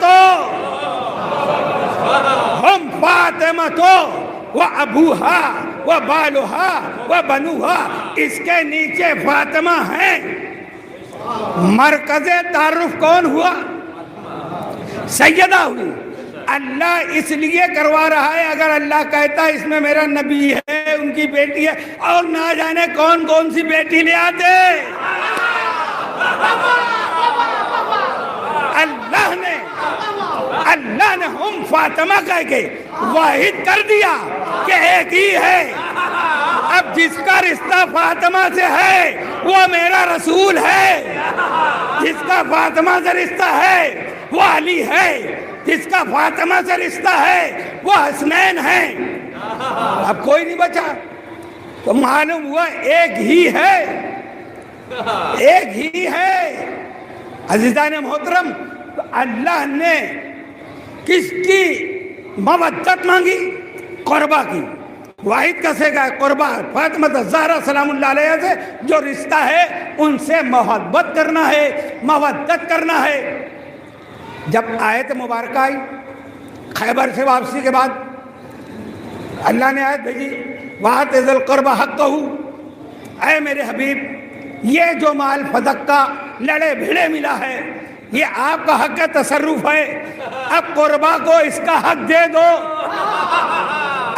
و ابوہا و بالوہا و بنوہا, اس کے نیچے فاطمہ ہیں. مرکز تعارف کون ہوا؟ سیدہ ہوئی. اللہ اس لیے کروا رہا ہے, اگر اللہ کہتا ہے اس میں میرا نبی ہے, ان کی بیٹی ہے, اور نہ جانے کون کون سی بیٹی لے آتے. اللہ نے ہم فاطمہ کہہ کے واحد کر دیا کہ ایک ہی ہے. اب جس کا رشتہ فاطمہ سے ہے وہ میرا رسول ہے, جس کا فاطمہ سے رشتہ ہے وہ علی ہے, جس کا فاطمہ سے رشتہ ہے وہ حسنین ہے. اب کوئی نہیں بچا. تو معلوم ہوا ایک ہی ہے, ایک ہی ہے. عزیزان محترم, اللہ نے کس کی مودت مانگی؟ قربا کی. واحد کسے کا قربا فاطمہ الزہرا سلام اللہ علیہ سے جو رشتہ ہے ان سے محبت کرنا ہے, مودت کرنا ہے. جب آیت مبارکہ آئی خیبر سے واپسی کے بعد, اللہ نے آیت بھیجی وَآتِ ذِی الْقُرْبَىٰ حَقَّهُ, اے میرے حبیب یہ جو مال فدق کا لڑے بھیڑے ملا ہے یہ آپ کا حق تصرف ہے, اب قربا کو اس کا حق دے دو.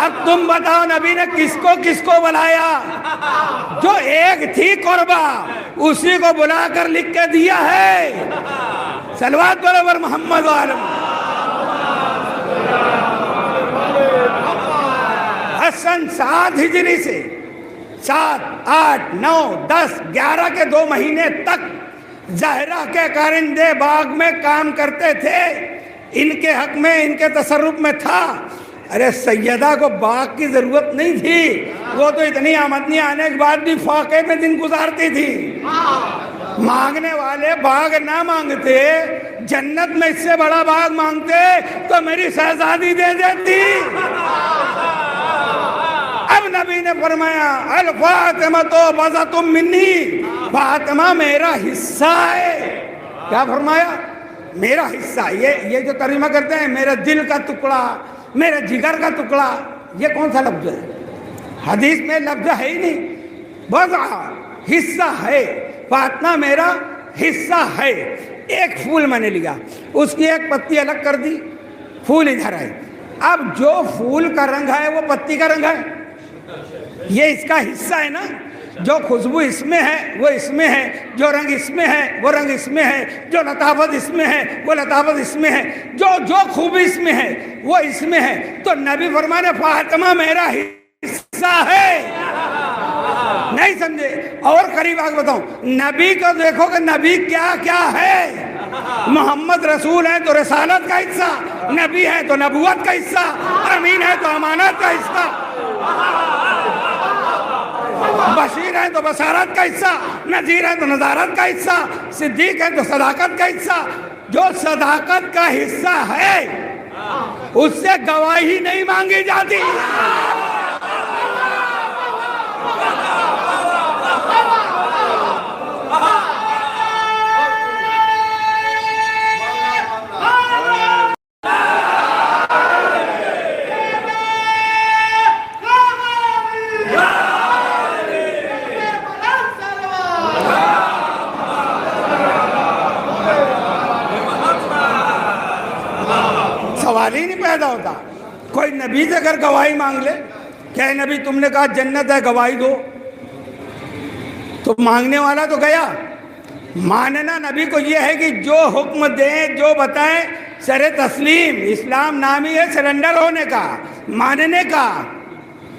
اب تم بتاؤ نبی نے کس کو بلایا؟ جو ایک تھی قربا اسی کو بلا کر لکھ کے دیا ہے. صلوات برابر محمد عالم. حسن 7 ہجری سے 7, 8, 9, 10, 11 کے 2 مہینے تک زہرا کے کارندے باغ میں کام کرتے تھے. ان کے حق میں, ان کے تصرف میں تھا. ارے سیدہ کو باغ کی ضرورت نہیں تھی, وہ تو اتنی آمدنی آنے کے بعد بھی فاقے میں دن گزارتی تھی. مانگنے والے باغ نہ مانگتے, جنت میں اس سے بڑا باغ مانگتے تو میری شہزادی دے دیتی. اب نبی نے فرمایا الفاطمہ تو بضعۃ منی, فاطمہ میرا حصہ ہے. کیا فرمایا؟ میرا حصہ. یہ جو ترجمہ کرتے ہیں میرا دل کا ٹکڑا, میرے جگر کا ٹکڑا, یہ کون سا لفظ ہے؟ حدیث میں لفظ ہے ہی نہیں. بضع حصہ ہے, فاطمہ میرا حصہ ہے. ایک پھول میں نے لیا, اس کی ایک پتی الگ کر دی, پھول ادھر ہے. اب جو پھول کا رنگ ہے وہ پتی کا رنگ ہے, یہ اس کا حصہ ہے نا. جو خوشبو اس میں ہے وہ اس میں ہے, جو رنگ اس میں ہے وہ رنگ اس میں ہے, جو لطافت اس میں ہے وہ لطافت اس میں ہے, جو خوبی اس میں ہے وہ اس میں ہے. تو نبی فرمانے فاطمہ میرا حصہ ہے. نہیں سمجھے؟ اور قریب آگے بتاؤں, نبی کو دیکھو کہ نبی کیا کیا ہے. محمد رسول ہے تو رسالت کا حصہ, نبی ہے تو نبوت کا حصہ, امین ہے تو امانت کا حصہ, بشیر ہیں تو بصارت کا حصہ، نذیر ہیں تو نذارت کا حصہ، صدیق ہیں تو صداقت کا حصہ۔ جو صداقت کا حصہ ہے اس سے گواہی نہیں مانگی جاتی۔ سوال ہی نہیں پیدا ہوتا۔ کوئی نبی سے اگر گواہی مانگ لے کہ اے نبی تم نے کہا جنت ہے، گواہی دو، تو مانگنے والا تو گیا۔ ماننا نبی کو یہ ہے کہ جو حکم دیں، جو بتائیں، سر تسلیم۔ اسلام نامی ہے سرنڈر ہونے کا، ماننے کا،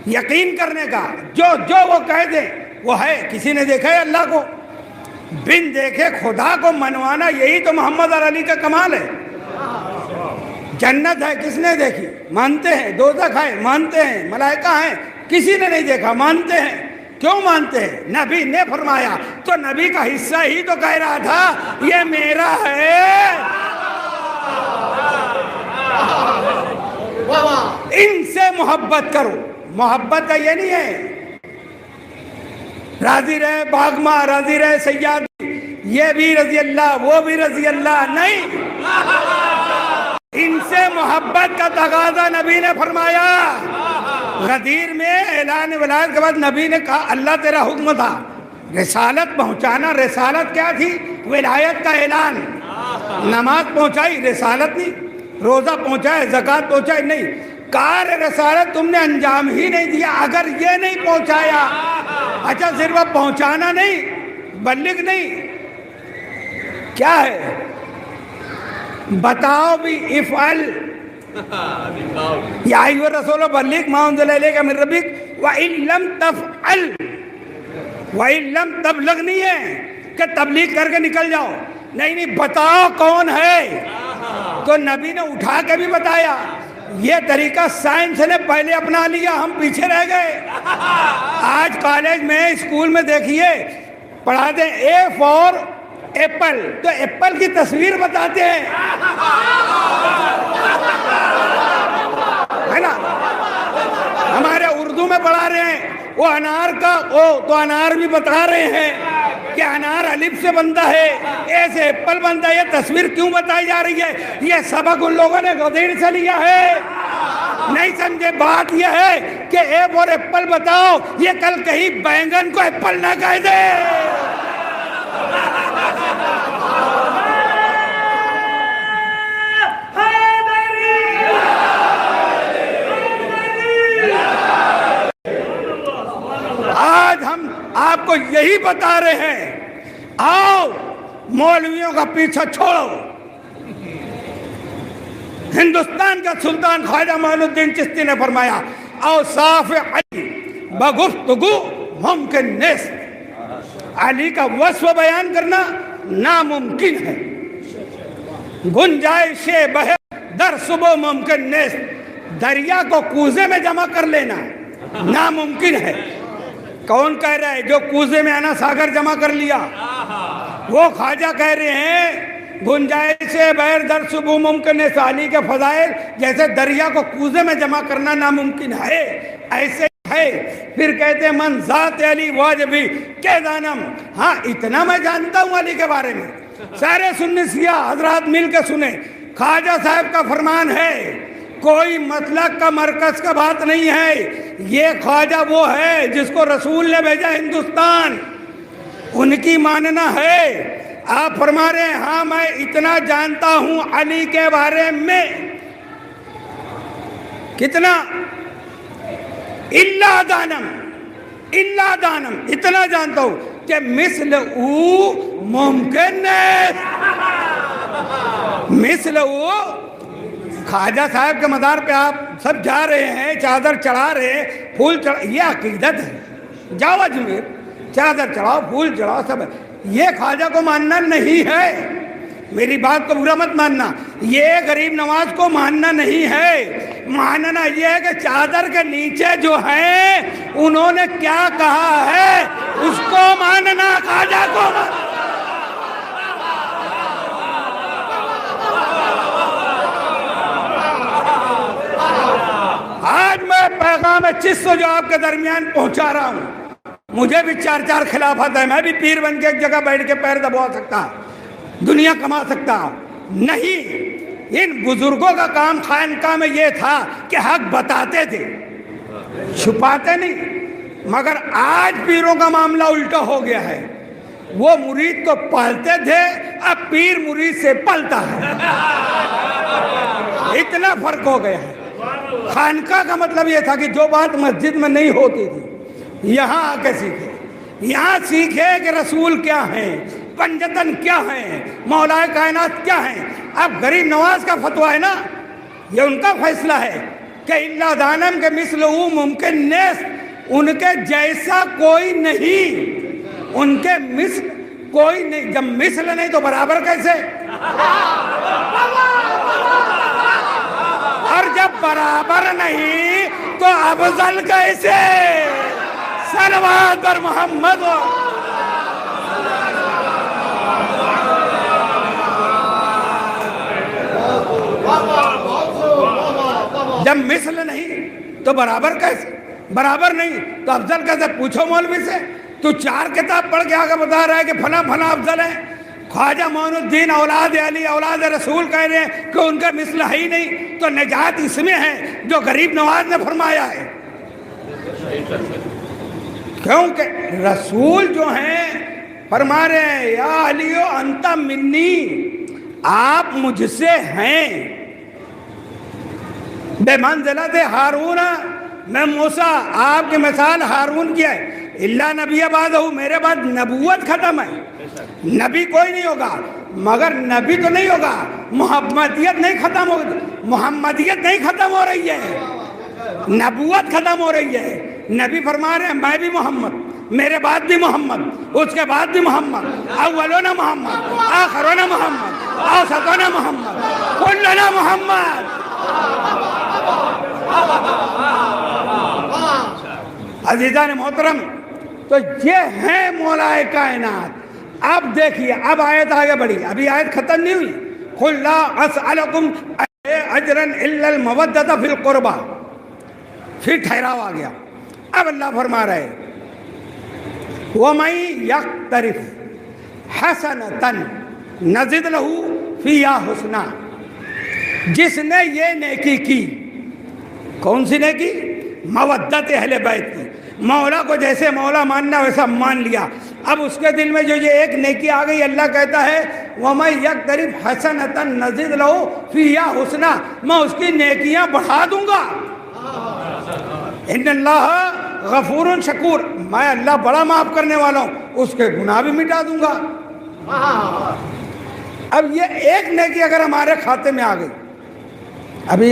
یقین کرنے کا۔ جو وہ کہہ دیں وہ ہے۔ کسی نے دیکھا ہے اللہ کو؟ بن دیکھے خدا کو منوانا، یہی تو محمد اور علی کا کمال ہے۔ جنت ہے، کس نے دیکھی؟ مانتے ہیں۔ دوزخ ہے، مانتے ہیں۔ ملائکہ ہیں، کسی نے نہیں دیکھا، مانتے ہیں۔ کیوں مانتے ہیں؟ نبی نے فرمایا۔ تو نبی کا حصہ ہی تو کہہ رہا تھا یہ میرا ہے۔ ان سے محبت کرو۔ محبت کا یہ نہیں ہے راضی رہے باغما، راضی رہے سیاد، یہ بھی رضی اللہ، وہ بھی رضی اللہ، نہیں۔ ان سے محبت کا تقاضا نبی نے فرمایا۔ غدیر میں اعلان ولایت کے بعد نبی نے کہا اللہ تیرا حکم تھا رسالت پہنچانا۔ رسالت کیا تھی؟ ولایت کا اعلان۔ نماز پہنچائی، رسالت نہیں۔ روزہ پہنچائے، زکوٰۃ پہنچائی، نہیں۔ کار رسالت تم نے انجام ہی نہیں دیا۔ اگر یہ نہیں پہنچایا، اچھا صرف اب پہنچانا نہیں، بلغ نہیں، کیا ہے؟ بتاؤ بھی افعل یا ایھا الرسول بلغ ما انزل الیک من ربک وان لم تفعل، وان لم تبلغ نہیں ہے کہ تبلیغ کر کے نکل جاؤ، نہیں، بتاؤ کون ہے۔ تو نبی نے اٹھا کے بھی بتایا۔ یہ طریقہ سائنس نے پہلے اپنا لیا، ہم پیچھے رہ گئے۔ آج کالج میں، اسکول میں دیکھیے پڑھاتے ہیں اے فور ایپل، تو ایپل کی تصویر بتاتے ہیں، ہے نا؟ ہمارے اردو میں پڑھا رہے ہیں وہ انار کا او، تو انار بھی بتا رہے ہیں کہ انار الف سے بنتا ہے، اے سے ایپل بنتا ہے۔ یہ تصویر کیوں بتائی جا رہی ہے؟ یہ سبق ان لوگوں نے غدیر سے لیا ہے، نہیں سمجھے۔ بات یہ ہے کہ اے فور ایپل بتاؤ، یہ کل کہیں بینگن کو ایپل نہ کہہ دے۔ آج ہم آپ کو یہی بتا رہے ہیں، آؤ مولویوں کا پیچھا چھوڑو۔ ہندوستان کا سلطان خواجہ معین الدین چشتی نے فرمایا اوصاف علی بگفتگو ممکن نیست۔ علی کا وصف بیان کرنا ناممکن ہے۔ گنجائش بحر در صبح ممکن نیست۔ دریا کو کوزے میں جمع کر لینا ناممکن ہے۔ کون کہہ رہا ہے؟ جو کوزے میں آنا ساگر جمع کر لیا، وہ خواجہ کہہ رہے ہیں گنجائش بحر در صبح ممکن ہے۔ علی کے فضائل جیسے دریا کو کوزے میں جمع کرنا ناممکن ہے، ایسے ہے۔ پھر کہتے ہیں من ذات علی واجبی کہ دانم۔ ہاں اتنا میں جانتا ہوں علی کے بارے میں، سارے سنی سیاہ حضرات مل کے سنیں۔ خواجہ صاحب کا فرمان ہے، کوئی مسلک کا مرکز کا بات نہیں ہے۔ یہ خواجہ وہ ہے جس کو رسول نے بھیجا ہندوستان، ان کی ماننا ہے۔ آپ فرما رہے ہیں ہاں میں اتنا جانتا ہوں علی کے بارے میں۔ کتنا؟ اللہ دانم، اللہ دانم، اتنا جانتا ہوں کہ مثل او ممکن ہے، مثل او۔ خواجہ صاحب کے مزار پہ آپ سب جا رہے ہیں، چادر چڑھا رہے ہیں، پھول چڑھا، یہ عقیدت ہے۔ جاؤ اجمیر، چادر چڑھاؤ، پھول چڑھاؤ، سب۔ یہ خواجہ کو ماننا نہیں ہے۔ میری بات کو برا مت ماننا، یہ غریب نواز کو ماننا نہیں ہے، ماننا یہ ہے کہ چادر کے نیچے جو ہے انہوں نے کیا کہا ہے اس کو ماننا، خواجہ کو ماننا۔ آج میں پیغام چست جو آپ کے درمیان پہنچا رہا ہوں، مجھے بھی 4 خلافت ہے، میں بھی پیر بن کے ایک جگہ بیٹھ کے پیر دبا سکتا، دنیا کما سکتا، نہیں، ان بزرگوں کا کام خانقاہ میں یہ تھا کہ حق بتاتے تھے، چھپاتے نہیں۔ مگر آج پیروں کا معاملہ الٹا ہو گیا ہے، وہ مرید کو پالتے تھے، اب پیر مرید سے پلتا ہے، اتنا فرق ہو گیا ہے۔ خانقاہ کا مطلب یہ تھا کہ جو بات مسجد میں نہیں ہوتی تھی یہاں آ کے سیکھے، یہاں سیکھے کہ رسول کیا ہیں، پنجتن کیا ہیں، مولا کائنات کیا ہیں۔ اب غریب نواز کا فتویٰ ہے نا، یہ ان کا فیصلہ ہے کہ اللہ دانم کے مثل ممکن نیست، ان کے جیسا کوئی نہیں، ان کے مثل کوئی نہیں، جب مثل نہیں تو برابر کیسے، اور جب برابر نہیں تو افضل کیسے، صلوات پر محمد۔ جب مثل نہیں تو برابر کیسے، برابر نہیں تو افضل کیسے، پوچھو مولوی سے، تو 4 کتاب پڑھ کے آگے بتا رہا ہے کہ فلاں فلاں افضل ہے، خواجہ معین الدین اولاد علی اولاد رسول کہہ رہے ہیں کہ ان کا مثل ہے ہی نہیں، تو نجات اس میں ہے جو غریب نواز نے فرمایا ہے، کیونکہ رسول جو ہیں فرما رہے ہیں یا علیو انت منی، آپ مجھ سے ہیں، بے منزلت ہارون میں موسیٰ، آپ کی مثال ہارون کی ہے، اللہ نبی بعدہ، میرے بعد نبوت ختم ہے، نبی کوئی نہیں ہوگا، مگر نبی تو نہیں ہوگا، محمدیت نہیں ختم ہو، محمدیت نہیں ختم ہو رہی ہے، نبوت ختم ہو رہی ہے۔ نبی فرما رہے ہیں میں بھی محمد، میرے بعد بھی محمد، اس کے بعد بھی محمد، اولون محمد، آخرون محمد، اوسطون محمد، کلنا محمد۔ عزیزان محترم، تو یہ ہیں مولا کائنات۔ اب دیکھیے، اب آیت آگے بڑھی، ابھی آیت ختم نہیں ہوئی، قُلْ لَا أَسْأَلُكُمْ أَجْرًا إِلَّا الْمَوَدَّةَ فِي الْقُرْبَى، پھر ٹھہراؤ آ گیا۔ اب اللہ فرما رہے وَمَن يَقْتَرِفْ حَسَنَةً نَزِدْ لَهُ فِيهَا حُسْنًا، جس نے یہ نیکی کی، کون سی نیکی؟ مودت اہل بیت کی، مولا کو جیسے مولا ماننا ویسا مان لیا، اب اس کے دل میں جو یہ ایک نیکی آ گئی، اللہ کہتا ہے وَمَن يَقْتَرِفْ حَسَنَةً نَزِدْ لَهُ فِيهَا حُسْنًا، میں اس کی نیکیاں بڑھا دوں گا۔ ان اللہ غفور شکور، میں اللہ بڑا معاف کرنے والا ہوں، اس کے گناہ بھی مٹا دوں گا۔ اب یہ ایک نیکی اگر ہمارے کھاتے میں آ گئی، ابھی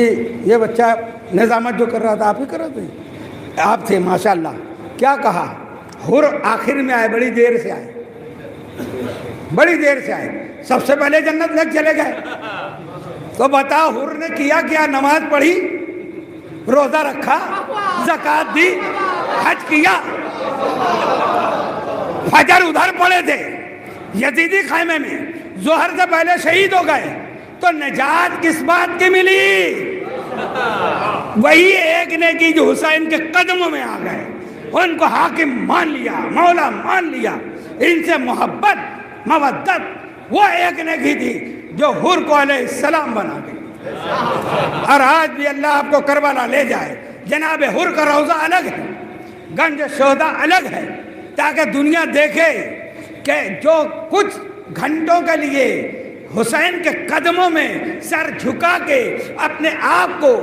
یہ بچہ نظامت جو کر رہا تھا آپ ہی کر رہے تھے، آپ تھے ماشاءاللہ، کیا کہا؟ حر آخر میں آئے، بڑی دیر سے آئے، بڑی دیر سے آئے، سب سے پہلے جنت لگ چلے گئے، تو بتا حر نے کیا کیا؟ نماز پڑھی، روزہ رکھا، زکوٰۃ دی، حج کیا، فجر ادھر پڑے تھے یزیدی خیمے میں، ظہر سے پہلے شہید ہو گئے، تو نجات کس بات کی ملی؟ وہی ایک نے کی جو حسین کے قدموں میں آ گئے، ان کو حاکم مان لیا، مولا مان لیا، ان سے محبت مودت، وہ ایک نے کی تھی جو حر کو علیہ السلام بنا گئی۔ اور آج بھی اللہ آپ کو کربلا لے جائے، جناب حر کا روضہ الگ ہے، گنج شہداء الگ ہے، تاکہ دنیا دیکھے کہ جو کچھ گھنٹوں کے لیے حسین کے قدموں میں سر جھکا کے اپنے آپ کو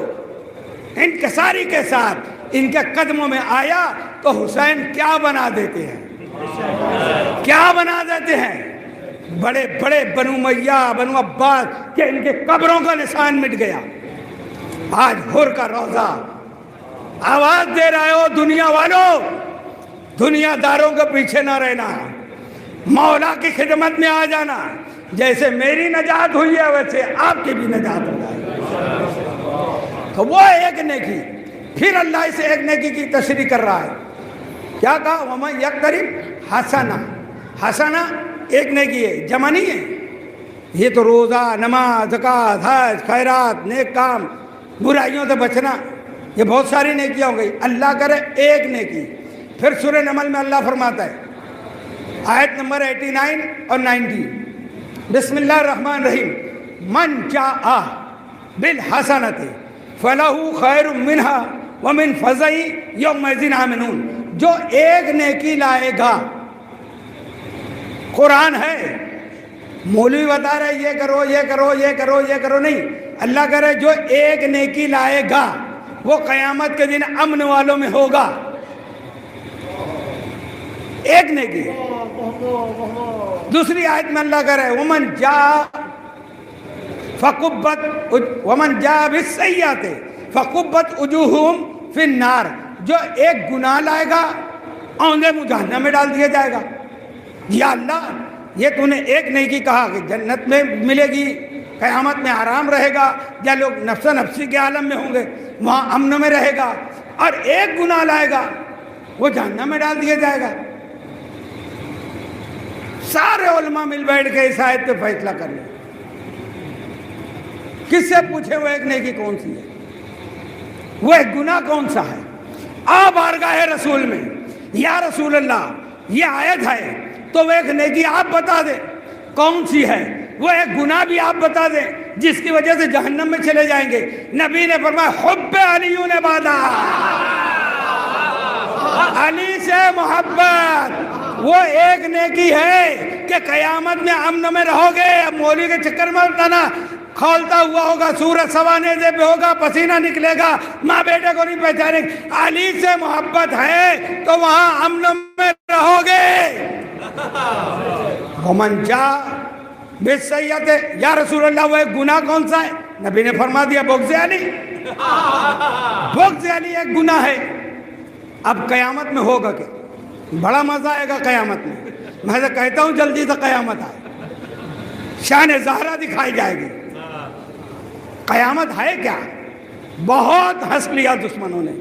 انکساری کے ساتھ ان کے قدموں میں آیا، تو حسین کیا بنا دیتے ہیں، کیا بنا دیتے ہیں؟ بڑے بڑے بنو امیہ، بنو عباس کہ ان کے قبروں کا نشان مٹ گیا۔ آج حر کا روضہ آواز دے رہے ہو دنیا والوں، دنیا داروں کے پیچھے نہ رہنا، مولا کی خدمت میں آ جانا، جیسے میری نجات ہوئی ہے ویسے آپ کی بھی نجات ہو جائے گی۔ تو وہ ایک نیکی، پھر اللہ اسے ایک نیکی کی تشریح کر رہا ہے، کیا کہا؟ وَمَنْ يَقْتَرِبْ حَسَنَةً، حسنہ ایک نیکی ہے، جمع نہیں ہے۔ یہ تو روزہ، نماز، زکوٰۃ، حج، خیرات، نیک کام، برائیوں سے بچنا، یہ بہت ساری نیکیاں ہو گئی۔ اللہ کرے ایک نیکی۔ پھر سورہ نمل میں اللہ فرماتا ہے، آیت نمبر 89 اور 90، بسم اللہ الرحمن الرحیم، من جاء بالحسنۃ فلہ خیر منہا ومن فزع یومئذ آمنون، جو ایک نیکی لائے گا، قرآن ہے، مولوی بتا رہے یہ کرو یہ کرو یہ کرو یہ کرو نہیں، اللہ کہہ رہے جو ایک نیکی لائے گا وہ قیامت کے دن امن والوں میں ہوگا۔ ایک نیکی۔ دوسری آیت میں اللہ کہہ رہے ومن جاء فقبت ومن جاء بالسیئۃ فقبت وجوہہم فی النار، جو ایک گناہ لائے گا اوندے منہ جہنم میں ڈال دیا جائے گا۔ یا اللہ یہ تو نے ایک نیکی کہا کہ جنت میں ملے گی، قیامت میں آرام رہے گا، یا لوگ نفس نفسی کے عالم میں ہوں گے وہاں امن میں رہے گا، اور ایک گناہ لائے گا وہ جہنم میں ڈال دیا جائے گا۔ سارے علماء مل بیٹھ کے اس آیت پہ فیصلہ کر لیں، کس سے پوچھے وہ ایک نیکی کون سی ہے، وہ ایک گناہ کون سا ہے؟ آپ بارگاہ رسول میں، یا رسول اللہ یہ آیت ہے تو وہ ایک نیکی آپ بتا دیں کون سی ہے، وہ ایک گناہ بھی آپ بتا دیں جس کی وجہ سے جہنم میں چلے جائیں گے۔ نبی نے فرمایا حب علی عبادہ، علی سے محبت وہ ایک نیکی ہے کہ قیامت میں امن میں رہو گے۔ اب مولوی کے چکر میں بتانا، کھولتا ہوا ہوگا، سورج سوانیزے پہ ہوگا، پسینہ نکلے گا، ماں بیٹے کو نہیں پہچانے گے۔ علی سے محبت ہے تو وہاں امن میں رہو گے۔ ومن جاء بالسیئۃ، یا رسول اللہ وہ ایک گناہ کون سا ہے؟ نبی نے فرما دیا بغض علی۔ بغض علی ایک گناہ ہے۔ اب قیامت میں ہوگا کہ بڑا مزہ آئے گا قیامت میں تو کہتا ہوں جلدی سے قیامت آئے، شان زہرا دکھائی جائے گی۔ قیامت ہے کیا؟ بہت ہنس لیا دشمنوں نے،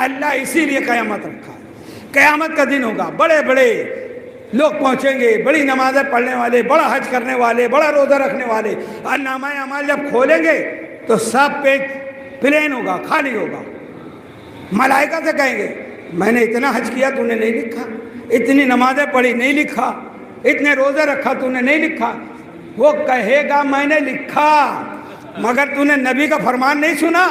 اللہ اسی لیے قیامت رکھا ہے۔ قیامت کا دن ہوگا، بڑے بڑے لوگ پہنچیں گے، بڑی نمازیں پڑھنے والے، بڑا حج کرنے والے، بڑا روزہ رکھنے والے، اور نامہ اعمال جب کھولیں گے تو سب پیج پلین ہوگا، خالی ہوگا۔ ملائکہ سے کہیں گے میں نے اتنا حج کیا تو نے نہیں لکھا، اتنی نمازیں پڑھی نہیں لکھا، اتنے روزے رکھا تو نے نہیں لکھا۔ وہ کہے گا میں نے لکھا، مگر تو نے نبی کا فرمان نہیں سنا۔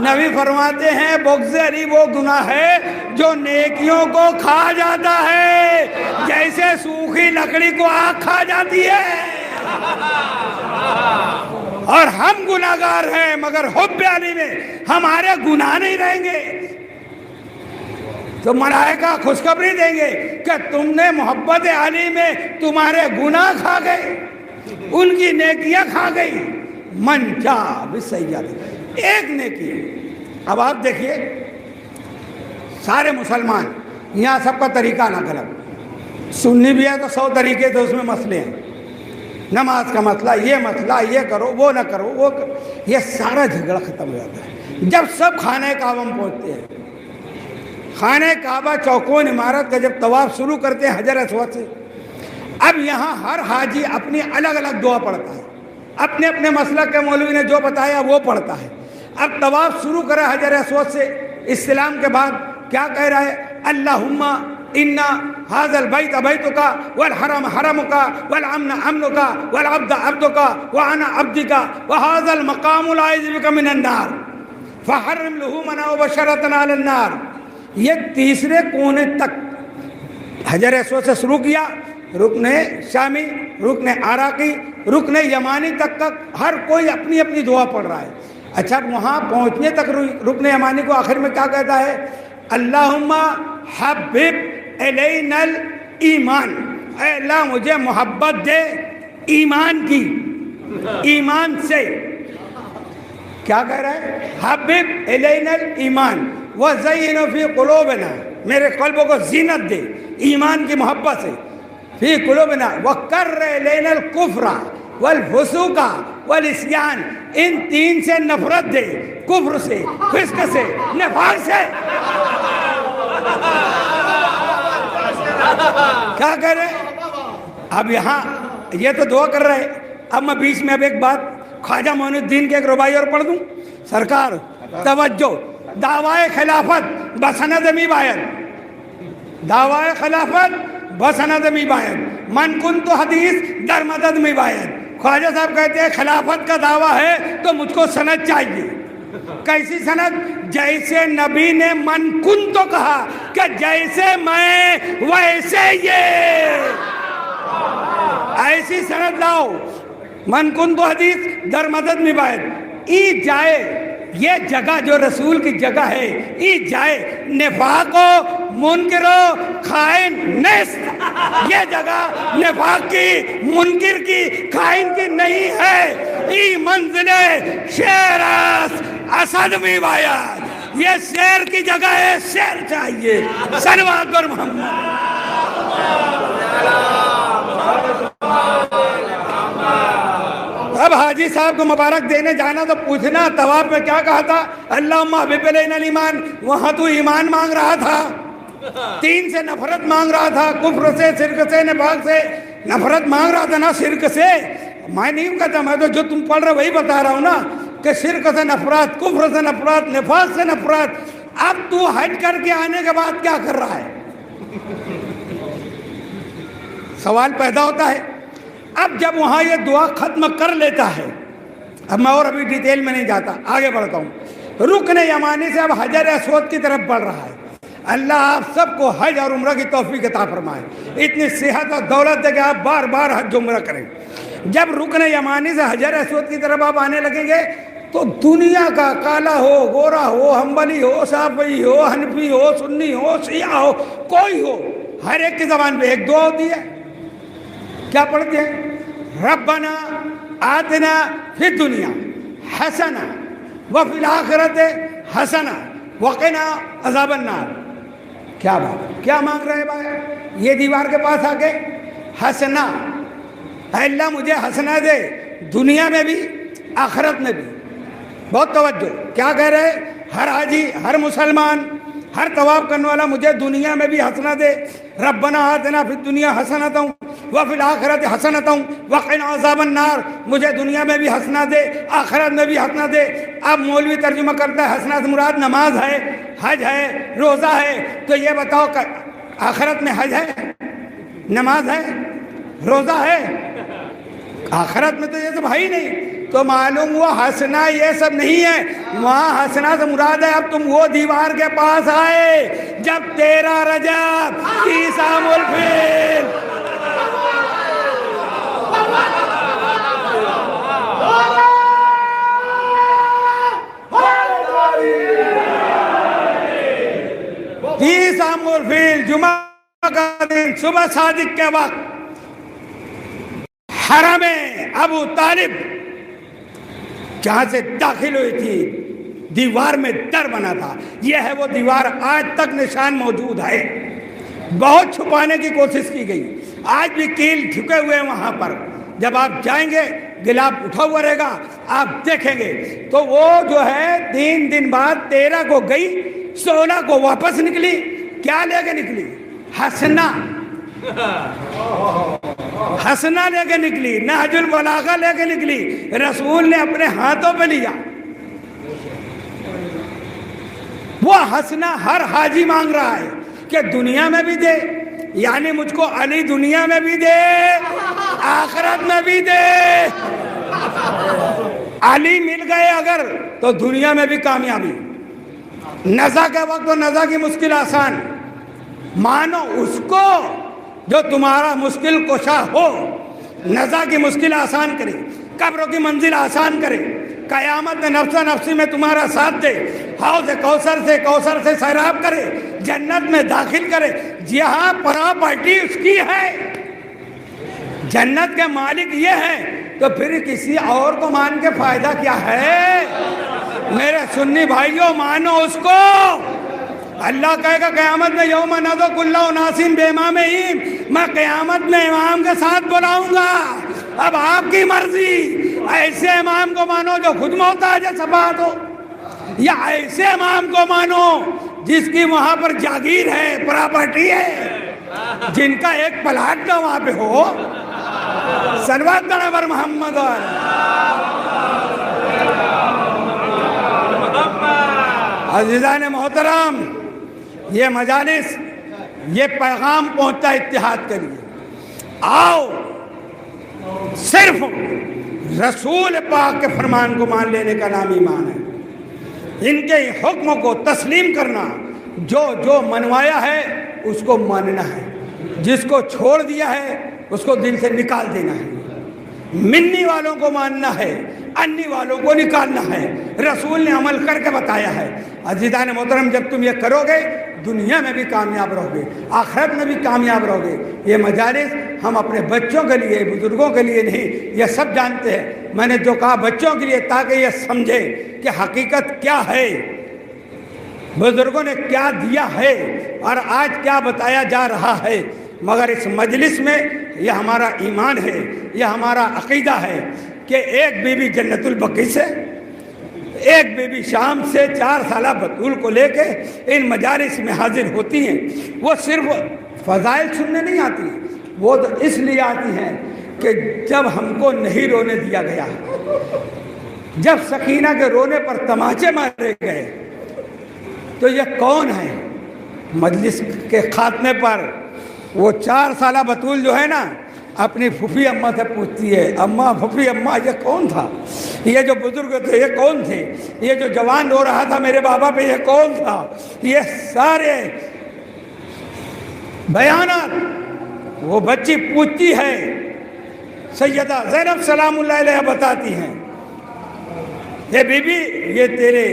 نبی فرماتے ہیں بغض علی وہ گناہ ہے جو نیکیوں کو کھا جاتا ہے، جیسے سوکھی لکڑی کو آگ کھا جاتی ہے۔ اور ہم گناہگار ہیں، مگر حب علی میں ہمارے گناہ نہیں رہیں گے۔ تو ملائکہ خوشخبری دیں گے کہ تم نے محبت علی میں تمہارے گناہ کھا گئے، ان کی نیکیاں کھا گئی۔ من جاء بالسیئۃ، ایک نیکی۔ اب آپ دیکھیے سارے مسلمان یہاں سب کا طریقہ الگ الگ، سنی بھی ہے تو 100 طریقے تو اس میں مسئلے ہیں، نماز کا مسئلہ، یہ کرو وہ نہ کرو وہ کرو، یہ سارا جھگڑا ختم ہو جاتا ہے جب سب خانہ کعبہ میں پہنچتے ہیں۔ خانہ کعبہ چوکون عمارت کا جب طواف شروع کرتے ہیں حجر اسود سے، اب یہاں ہر حاجی اپنی الگ الگ دعا پڑھتا ہے، اپنے اپنے مسلک کے مولوی نے جو بتایا وہ پڑھتا ہے۔ اب طواف شروع کرا حجر اسود سے، استلام کے بعد کیا کہہ رہا ہے؟ اللہم انا ھذا البیت بیتک والحرم حرمک والامن امنک والعبد عبدک وانا عبدک وھذا المقام الاعوذ بک من النار فحرم لحومنا وبشرتنا علی النار۔ یہ تیسرے کونے تک حجر اسود سے شروع کیا، رکن شامی، رکن عراقی، رکن یمانی تک ہر کوئی اپنی اپنی دعا پڑھ رہا ہے۔ اچھا وہاں پہنچنے تک رکن یمانی کو آخر میں کیا کہتا ہے؟ اللہم حبب الینا الایمان، اے اللہ مجھے محبت دے ایمان کی، ایمان سے۔ کیا کہہ رہا ہے؟ حبب الینا الایمان وزین فی قلوبنا، میرے قلبوں کو زینت دے ایمان کی محبت سے۔ فی قلوبنا وکر الینا الکفر والفسوق والعصیان، ان تین سے نفرت دے، کفر سے، فسق سے، نفاق سے۔ کیا کہہ رہے؟ اب یہاں یہ تو دعا کر رہے، اب میں بیچ میں اب ایک بات خواجہ معین الدین کے ایک ربائی اور پڑھ دوں۔ سرکار توجہ، دعوی خلافت بسند می باید، دعوی خلافت بسند می باید، من کنت حدیث در مدد می باید۔ خواجہ صاحب کہتے ہیں خلافت کا دعویٰ ہے تو مجھ کو سند چاہیے۔ کیسی سند؟ جیسے نبی نے من کن تو کہا کہ جیسے میں ویسے یہ، ایسی سند لاؤ۔ من کن تو حدیث در مدد میں باید، ای جائے، یہ جگہ جو رسول کی جگہ ہے، ای جائے نفاق و منکر و خائن نیست، یہ جگہ نفاق کی، منکر کی، خائن کی نہیں ہے۔ ای منزل شیر اسد میں باید، یہ شیر کی جگہ ہے، شیر چاہیے۔ صلوات پر محمد۔ اب حاجی صاحب کو مبارک دینے جانا تو پوچھنا طواف میں کیا کہا تھا؟ اللہم حبب الینا الایمان، وہاں تو ایمان مانگ رہا تھا، تین سے نفرت مانگ رہا تھا، کفر سے، شرک سے، نفاق سے نفرت مانگ رہا تھا نا، شرک سے۔ میں نہیں کہتا، میں تو جو تم پڑھ رہے وہی بتا رہا ہوں نا، کہ شرک سے نفرت، کفر سے نفرت، نفاق سے نفرت۔ اب تو حج کر کے آنے کے بعد کیا کر رہا ہے؟ سوال پیدا ہوتا ہے۔ اب جب وہاں یہ دعا ختم کر لیتا ہے، اب میں اور ابھی ڈیٹیل میں نہیں جاتا، آگے بڑھتا ہوں۔ رکن یمانی سے اب حجر اسود کی طرف بڑھ رہا ہے۔ اللہ آپ سب کو حج اور عمرہ کی توفیق عطا فرمائے، اتنی صحت اور دولت دے کہ آپ بار بار حج عمرہ کریں۔ جب رکن یمانی سے حجر اسود کی طرف آپ آنے لگیں گے تو دنیا کا کالا ہو، گورا ہو، حنبلی ہو، شافعی ہو، حنفی ہو، سنی ہو، شیعہ ہو، کوئی ہو، ہر ایک کی زبان پہ ایک دعا ہوتی ہے۔ کیا پڑھتے ہیں؟ ربنا آتنا فی الدنیا حسنہ وفی الآخرۃ حسنہ وقنا عذاب النار۔ کیا بات، کیا مانگ رہے بھائی؟ یہ دیوار کے پاس آ کے حسنہ، اے اللہ مجھے حسنہ دے، دنیا میں بھی آخرت میں بھی۔ بہت توجہ، کیا کہہ رہے؟ ہر حاجی، ہر مسلمان، ہر طواف کرنے والا مجھے دنیا میں بھی حسنہ دے۔ ربنا آتنا فی الدنیا حسنۃ وفی الآخرۃ حسنۃ وقنا عذاب النار، مجھے دنیا میں بھی حسنہ دے، آخرت میں بھی حسنہ دے۔ اب مولوی ترجمہ کرتا ہے حسنہ سے مراد نماز ہے، حج ہے، روزہ ہے۔ تو یہ بتاؤ کہ آخرت میں حج ہے، نماز ہے، روزہ ہے؟ آخرت میں تو یہ سب ہے ہی نہیں۔ تو معلوم ہوا حسنہ یہ سب نہیں ہے، وہاں حسنہ سے مراد ہے اب تم وہ دیوار کے پاس آئے جب 13 رجب عیسیٰ الفیل، عیسیٰ الفیل جمعہ کا دن صبح صادق کے وقت حرم ابو طالب جہاں سے داخل ہوئی تھی، دیوار میں در بنا تھا۔ یہ ہے وہ دیوار، آج تک نشان موجود ہے، بہت چھپانے کی کوشش کی گئی، آج بھی کیل ٹھکے ہوئے ہیں وہاں پر۔ جب آپ جائیں گے گلاب اٹھا ہوا رہے گا، آپ دیکھیں گے تو وہ جو ہے 3 دن بعد 13 کو گئی، 16 کو واپس نکلی۔ کیا لے کے نکلی؟ حسنہ، حسنہ لے کے نکلی، نہج البلاغہ لے کے نکلی، رسول نے اپنے ہاتھوں پہ لیا۔ وہ حسنہ ہر حاجی مانگ رہا ہے کہ دنیا میں بھی دے، یعنی مجھ کو علی دنیا میں بھی دے، آخرت میں بھی دے۔ علی مل گئے اگر تو دنیا میں بھی کامیابی، نزا کے وقت تو نزا کی مشکل آسان، مانو اس کو جو تمہارا مشکل کشا ہو، نزا کی مشکل آسان کرے، قبروں کی منزل آسان کرے، قیامت میں نفس نفسی میں تمہارا ساتھ دے، حوض کوثر سے سیراب کرے، جنت میں داخل کرے۔ جہاں پراپرٹی اس کی ہے، جنت کے مالک یہ ہے، تو پھر کسی اور کو مان کے فائدہ کیا ہے؟ میرے سنی بھائیوں، مانو اس کو، اللہ کہے گا قیامت میں یوم ندعو کل اناس بامامہم، میں قیامت میں امام کے ساتھ بلاؤں گا، اب آپ کی مرضی، ایسے امام کو مانو جو خود محتاج ہے شفاعت ہو، یا ایسے امام کو مانو جس کی وہاں پر جاگیر ہے، پراپرٹی ہے، جن کا ایک پلاٹ نہ وہاں پہ ہو۔ صلوات پر محمد عزیزان محترم، یہ مجالس، یہ پیغام پہنچتا ہے اتحاد کے لیے، آؤ صرف رسول پاک کے فرمان کو مان لینے کا نام ایمان ہے، ان کے حکم کو تسلیم کرنا، جو منوایا ہے اس کو ماننا ہے، جس کو چھوڑ دیا ہے اس کو دل سے نکال دینا ہے، منی والوں کو ماننا ہے، انی والوں کو نکالنا ہے، رسول نے عمل کر کے بتایا ہے۔ عزیزان محترم، جب تم یہ کرو گے دنیا میں بھی کامیاب رہو گے، آخرت میں بھی کامیاب رہو گے۔ یہ مجالس ہم اپنے بچوں کے لیے، بزرگوں کے لیے نہیں، یہ سب جانتے ہیں، میں نے جو کہا بچوں کے لیے، تاکہ یہ سمجھے کہ حقیقت کیا ہے، بزرگوں نے کیا دیا ہے اور آج کیا بتایا جا رہا ہے۔ مگر اس مجلس میں یہ ہمارا ایمان ہے، یہ ہمارا عقیدہ ہے کہ ایک بی بی جنت البقیع سے، ایک بی بی شام سے 4 سالہ بطول کو لے کے ان مجالس میں حاضر ہوتی ہیں۔ وہ صرف فضائل سننے نہیں آتی، وہ تو اس لیے آتی ہیں کہ جب ہم کو نہیں رونے دیا گیا، جب سکینہ کے رونے پر تماچے مارے گئے، تو یہ کون ہے؟ مجلس کے خاتمے پر وہ 4 سالہ بطول جو ہے نا، اپنی پھوپھی اماں سے پوچھتی ہے، اماں، پھوپھی اماں، یہ کون تھا؟ یہ جو بزرگ تھے یہ کون تھے؟ یہ جو جوان رو رہا تھا میرے بابا پہ یہ کون تھا؟ یہ سارے بیانات وہ بچی پوچھتی ہے، سیدہ زینب سلام اللہ علیہ بتاتی ہیں، یہ بی بی، یہ تیرے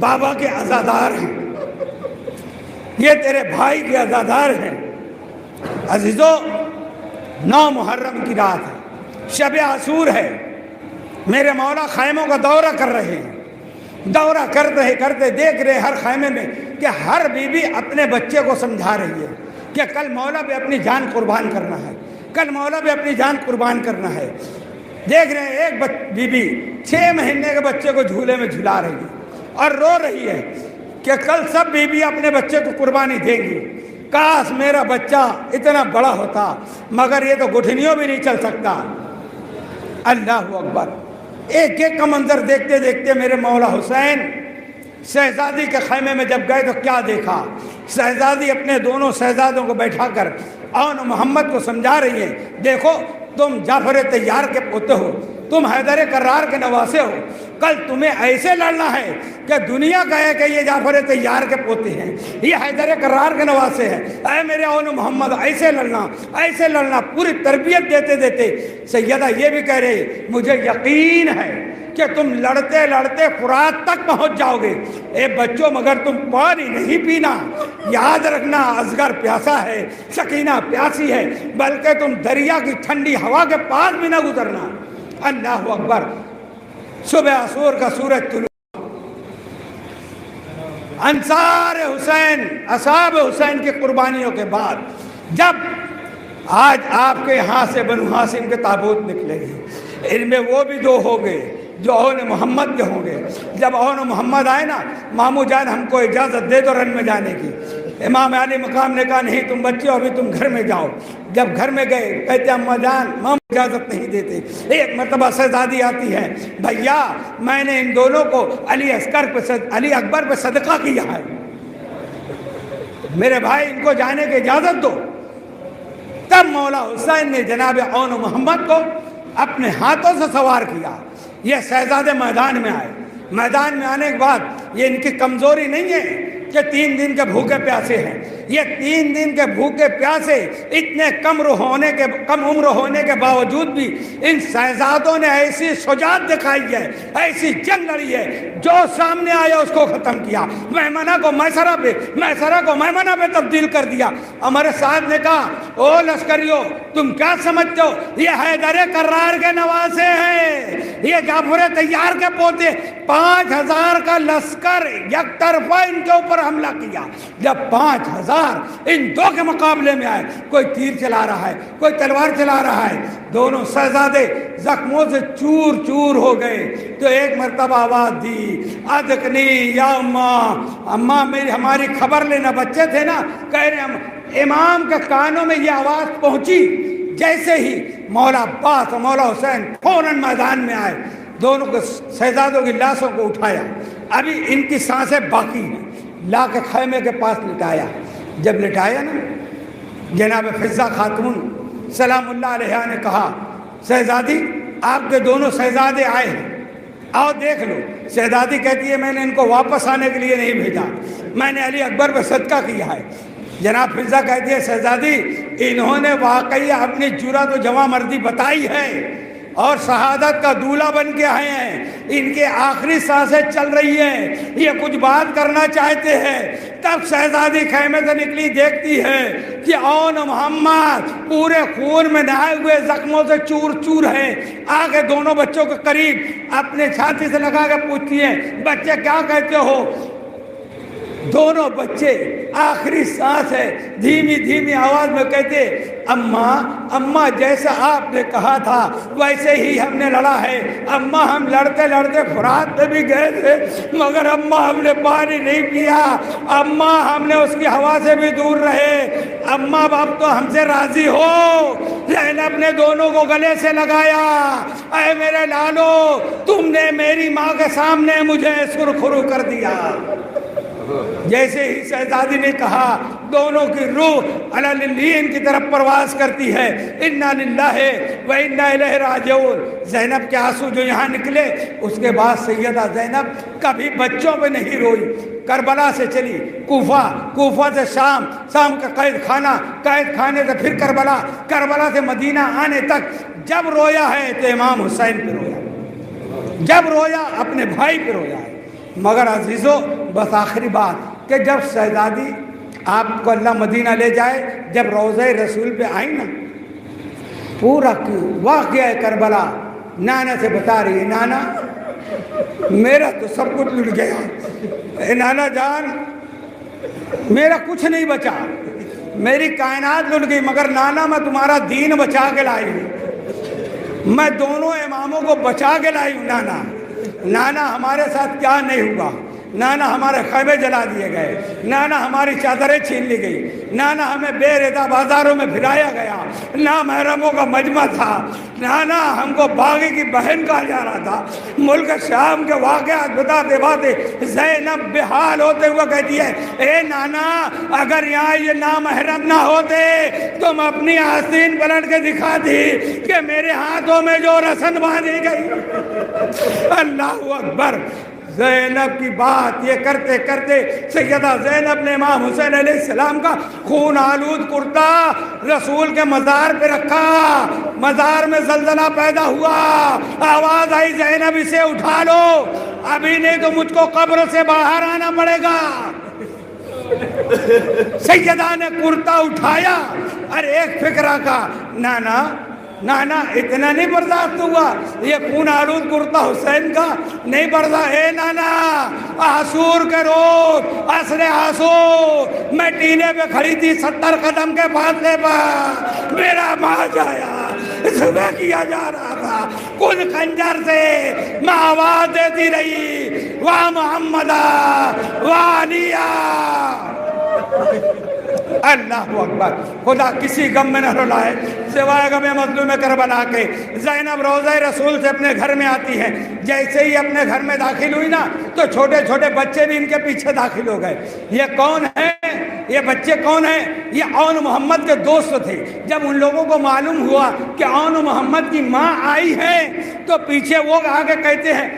بابا کے عزادار ہیں، یہ تیرے بھائی کے عزادار ہیں۔ عزیزو، 9 محرم کی رات ہے، شب عاشور ہے، میرے مولا خیموں کا دورہ کر رہے ہیں، دورہ کرتے دیکھ رہے ہر خیمے میں کہ ہر بی بی اپنے بچے کو سمجھا رہی ہے کہ کل مولا پہ اپنی جان قربان کرنا ہے، کل مولا پہ اپنی جان قربان کرنا ہے۔ دیکھ رہے ہیں ایک بی بی 6 مہینے کے بچے کو جھولے میں جھلا رہی ہے اور رو رہی ہے کہ کل سب بیوی اپنے بچے کو قربانی دیں گی، کاش میرا بچہ اتنا بڑا ہوتا، مگر یہ تو گھٹنیوں بھی نہیں چل سکتا۔ اللہ اکبر! ایک ایک کا منظر دیکھتے دیکھتے میرے مولا حسین شہزادی کے خیمے میں جب گئے تو کیا دیکھا؟ شہزادی اپنے دونوں شہزادوں کو بیٹھا کر اون محمد کو سمجھا رہی ہے، دیکھو تم جعفر طیار کے پوتے ہو، تم حیدر کرار کے نواسے ہو، کل تمہیں ایسے لڑنا ہے کہ دنیا کہے کہ یہ جعفر طیار کے پوتے ہیں، یہ حیدر کرار کے نواسے ہیں، اے میرے اون محمد ایسے لڑنا، ایسے لڑنا۔ پوری تربیت دیتے دیتے سیدہ یہ بھی کہہ رہے، مجھے یقین ہے کہ تم لڑتے لڑتے فرات تک پہنچ جاؤ گے۔ اے بچوں، مگر تم پانی نہیں پینا، یاد رکھنا اصغر پیاسا ہے، سکینہ پیاسی ہے، بلکہ تم دریا کی ٹھنڈی ہوا کے پاس بھی نہ گزرنا۔ اللہ اکبر! صبح عصور کا سورج طلوع، انصار حسین، اصحاب حسین کی قربانیوں کے بعد جب آج آپ کے یہاں سے بنو ہاشم کے تابوت نکلے گے، ان میں وہ بھی 2 ہو گئے جو اون محمد کے ہوں گے۔ جب اون محمد آئے نا، مامو جان ہم کو اجازت دے دو رن میں جانے کی۔ امام علی مقام نے کہا نہیں تم بچے ہو، ابھی تم گھر میں جاؤ۔ جب گھر میں گئے کہتے اماں جان مامو اجازت نہیں دیتے۔ ایک مرتبہ شہزادی آتی ہے، بھیا میں نے ان دونوں کو علی اکبر پہ صدقہ کیا ہے، میرے بھائی ان کو جانے کی اجازت دو۔ تب مولا حسین نے جناب اون محمد کو اپنے ہاتھوں سے سوار کیا۔ یہ شہزادے میدان میں آئے، میدان میں آنے کے بعد یہ ان کی کمزوری نہیں ہے کہ 3 دن کے بھوکے پیاسے ہیں، یہ 3 دن کے بھوکے پیاسے اتنے کم عمر ہونے کے باوجود بھی ان شہزادوں نے ایسی شجاعت دکھائی ہے، ایسی جنگ لڑی ہے، جو سامنے آیا اس کو ختم کیا، میمنہ کو میسرہ کو میمنہ پہ تبدیل کر دیا۔ ہمارے صاحب نے کہا او لشکریو تم کیا سمجھتے ہو، یہ حیدر کرار کے نواسے ہیں، یہ جعفر طیار کے پوتے، 5000 کا لشکر یک طرفہ ان کے اوپر حملہ کیا. جب 5000 ان دو کے مقابلے میں آئے، کوئی تیر چلا رہا ہے، کوئی تلوار چلا رہا ہے، دونوں شہزادے زخموں سے چور چور ہو گئے. تو ایک مرتبہ آواز دی، ادکنی یا اماں میری ہماری خبر لینا. بچے تھے نا، کہہ رہے ہم. امام کے کانوں میں یہ آواز پہنچی. جیسے ہی مولا عباس اور مولا حسین فوراً میدان میں آئے، دونوں کو شہزادوں کی لاشوں کو اٹھایا، ابھی ان کی سانسیں باقی ہیں، لا کے خیمے کے پاس لٹایا. جب لٹایا نا، جناب فضہ خاتون سلام اللہ علیہ نے کہا، شہزادی آپ کے دونوں شہزادے آئے ہیں، آؤ دیکھ لو. شہزادی کہتی ہے میں نے ان کو واپس آنے کے لیے نہیں بھیجا، میں نے علی اکبر پہ صدقہ کیا ہے. جناب فضہ کہتی ہے شہزادی انہوں نے واقعی اپنی جرأت و جواں مردی بتائی ہے اور شہادت کا دولہا بن کے آئے ہیں. ان کے آخری سانسیں چل رہی ہیں، یہ کچھ بات کرنا چاہتے ہیں. تب شہزادی خیمے سے نکلی، دیکھتی ہے کہ اون محمد پورے خون میں نہائے ہوئے زخموں سے چور چور ہیں. آگے دونوں بچوں کے قریب اپنے چھاتی سے لگا کے پوچھتی ہیں، بچے کیا کہتے ہو؟ دونوں بچے آخری سانس ہے، دھیمی دھیمی آواز میں کہتے، اماں جیسا آپ نے کہا تھا ویسے ہی ہم نے لڑا ہے. اماں ہم لڑتے لڑتے فرات پہ بھی گئے تھے، مگر اماں ہم نے پانی نہیں پیا. اماں ہم نے اس کی ہوا سے بھی دور رہے. اماں اب تو ہم سے راضی ہو. زینب نے دونوں کو گلے سے لگایا، اے میرے لالو تم نے میری ماں کے سامنے مجھے سرخرو کر دیا. جیسے ہی شہزادی نے کہا، دونوں کی روح الین کی طرف پرواز کرتی ہے. انا للہ و انا الیہ راجعون. زینب کے آنسو جو یہاں نکلے، اس کے بعد سیدہ زینب کبھی بچوں پہ نہیں روئی. کربلا سے چلی کوفہ سے شام کا قید خانے سے پھر کربلا سے مدینہ آنے تک جب رویا ہے تو امام حسین پہ رویا، جب رویا اپنے بھائی پہ رویا ہے. مگر عزیزو بس آخری بات کہ جب شہزادی آپ کو اللہ مدینہ لے جائے، جب روضہ رسول پہ آئی نا، پورا واقعہ کربلا نانا سے بتا رہی ہے، نانا میرا تو سب کچھ لٹ گیا، نانا جان میرا کچھ نہیں بچا، میری کائنات لٹ گئی، مگر نانا میں تمہارا دین بچا کے لائی ہوں، میں دونوں اماموں کو بچا کے لائی ہوں. نانا ہمارے ساتھ کیا نہیں ہوا. نانا ہمارے خیمے جلا دیے گئے، نانا ہماری چادریں چھین لی گئی، نانا ہمیں بے رضا بازاروں میں پھرایا گیا، نامحرموں کا مجمع تھا، نانا ہم کو باغی کی بہن کہا جا رہا تھا. ملک شام کے واقعات بتاتے زینب بحال ہوتے ہوئے کہتی ہے، اے نانا اگر یہاں یہ نامحرم نہ ہوتے تو میں اپنی آستین پلٹ کے دکھاتی کہ میرے ہاتھوں میں جو رسن باندھی گئی. اللہ اکبر. زینب کی بات یہ کرتے کرتے سیدہ زینب نے امام حسین علیہ السلام کا خون آلود کرتا رسول کے مزار پہ رکھا. مزار میں زلزلہ پیدا ہوا، آواز آئی زینب اسے اٹھا لو، ابھی نہیں تو مجھ کو قبر سے باہر آنا پڑے گا. سیدہ نے کرتا اٹھایا اور ایک فکرہ کا، نانا اتنا نہیں برداشت ہوا، یہ خون آلود کرتا حسین کا نہیں برداشت. اے نانا آسور کے روز عصر آسور میں ٹینے پہ کھڑی تھی 70 قدم کے فاصلے پر، میرا ماں آیا، صبح کیا جا رہا تھا، کچھ خنجر سے میں آواز دیتی رہی، واہ محمدہ واہ علیہ. اللہ اکبر. خدا کسی غم میں نہ رلائے سوائے غم مظلوم کربلا کے. زینب روضہ رسول سے اپنے گھر میں آتی ہے. جیسے ہی اپنے گھر میں داخل ہوئی نا تو چھوٹے چھوٹے بچے بھی ان کے پیچھے داخل ہو گئے. یہ کون ہے؟ یہ بچے کون ہیں؟ یہ اون محمد کے دوست تھے. جب ان لوگوں کو معلوم ہوا کہ اون محمد کی ماں آئی ہے تو پیچھے وہ آگے کہتے ہیں،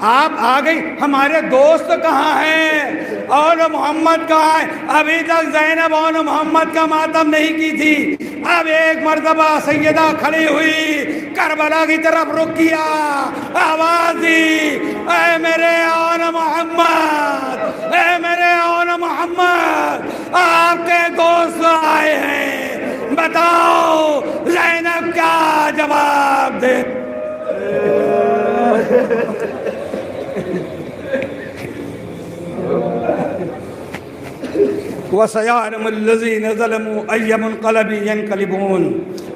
آپ آ گئی، ہمارے دوست کہاں ہیں؟ اون محمد کہاں ہے؟ ابھی تک زینب اون محمد کا ماتم نہیں کی تھی. اب ایک مرتبہ سیدہ کھڑی ہوئی، کربلا کی طرف رخ کیا، آواز دی، اے میرے اون محمد، اے میرے اون محمد، آپ کے دوست آئے ہیں، بتاؤ زینب کیا جواب دے. وسيعلم الذين ظلموا أي منقلب ينقلبون۔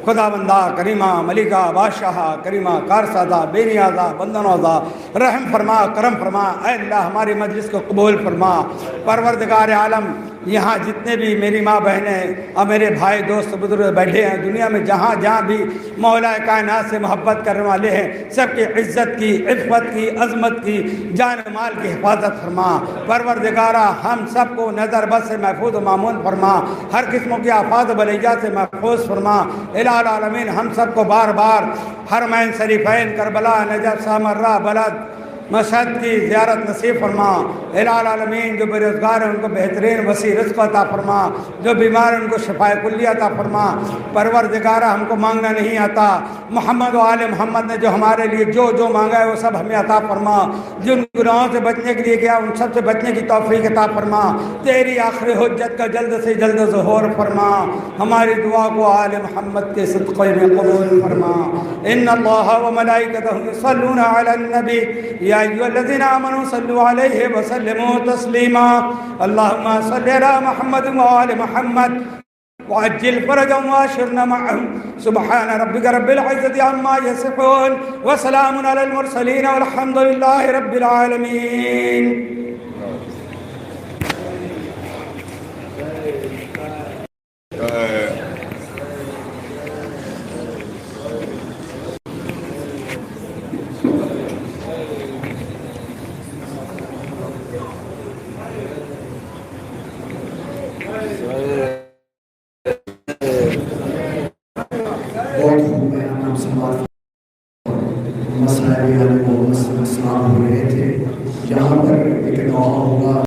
خدا بندہ کریمہ ملکہ بادشاہ کریمہ کارسادہ بے نیازہ بندنوازہ رحم فرما کرم فرما، اے اللہ ہماری مجلس کو قبول فرما۔ پروردگار عالم یہاں جتنے بھی میری ماں بہنیں اور میرے بھائی دوست بزرگ بیٹھے ہیں دنیا میں جہاں جہاں بھی مولا کائنات سے محبت کرنے والے ہیں، سب کی عزت کی، عفت کی، عظمت کی، جان مال کی حفاظت فرما۔ پروردگارہ ہم سب کو نظر بد سے محفوظ و معمون فرما، ہر قسموں کی آفات و بلیات سے محفوظ فرما۔ الہ العالمین ہم سب کو بار بار حرمین شریفین کربلا نجف سامرہ بلد مشہد کی زیارت نصیب فرما۔ الہ العالمین جو بے روزگار ہیں ان کو بہترین وسیع رزق عطا فرما، جو بیمار ہیں ان کو شفاء کلی عطا فرما۔ پروردگارہ ہم کو مانگنا نہیں آتا، محمد و آل محمد نے جو ہمارے لیے جو جو مانگا ہے وہ سب ہمیں عطا فرما۔ جن گناہوں سے بچنے کے لیے کیا ان سب سے بچنے کی توفیق عطا فرما۔ تیری آخری حجت کا جلد سے جلد ظہور فرما، ہماری دعا کو آل محمد کے صدقے میں قبول فرما۔ ان اللہ و ملائکتہ یصلون علی النبی یا ایھا الذین آمنوا صلوا علیہ وسلموا تسلیما۔ اللہم صل علی محمد و آل محمد وعجل فرجهم واشرنا معهم۔ سبحان ربك رب العزة عما يصفون وسلام على المرسلين والحمد لله رب العالمين۔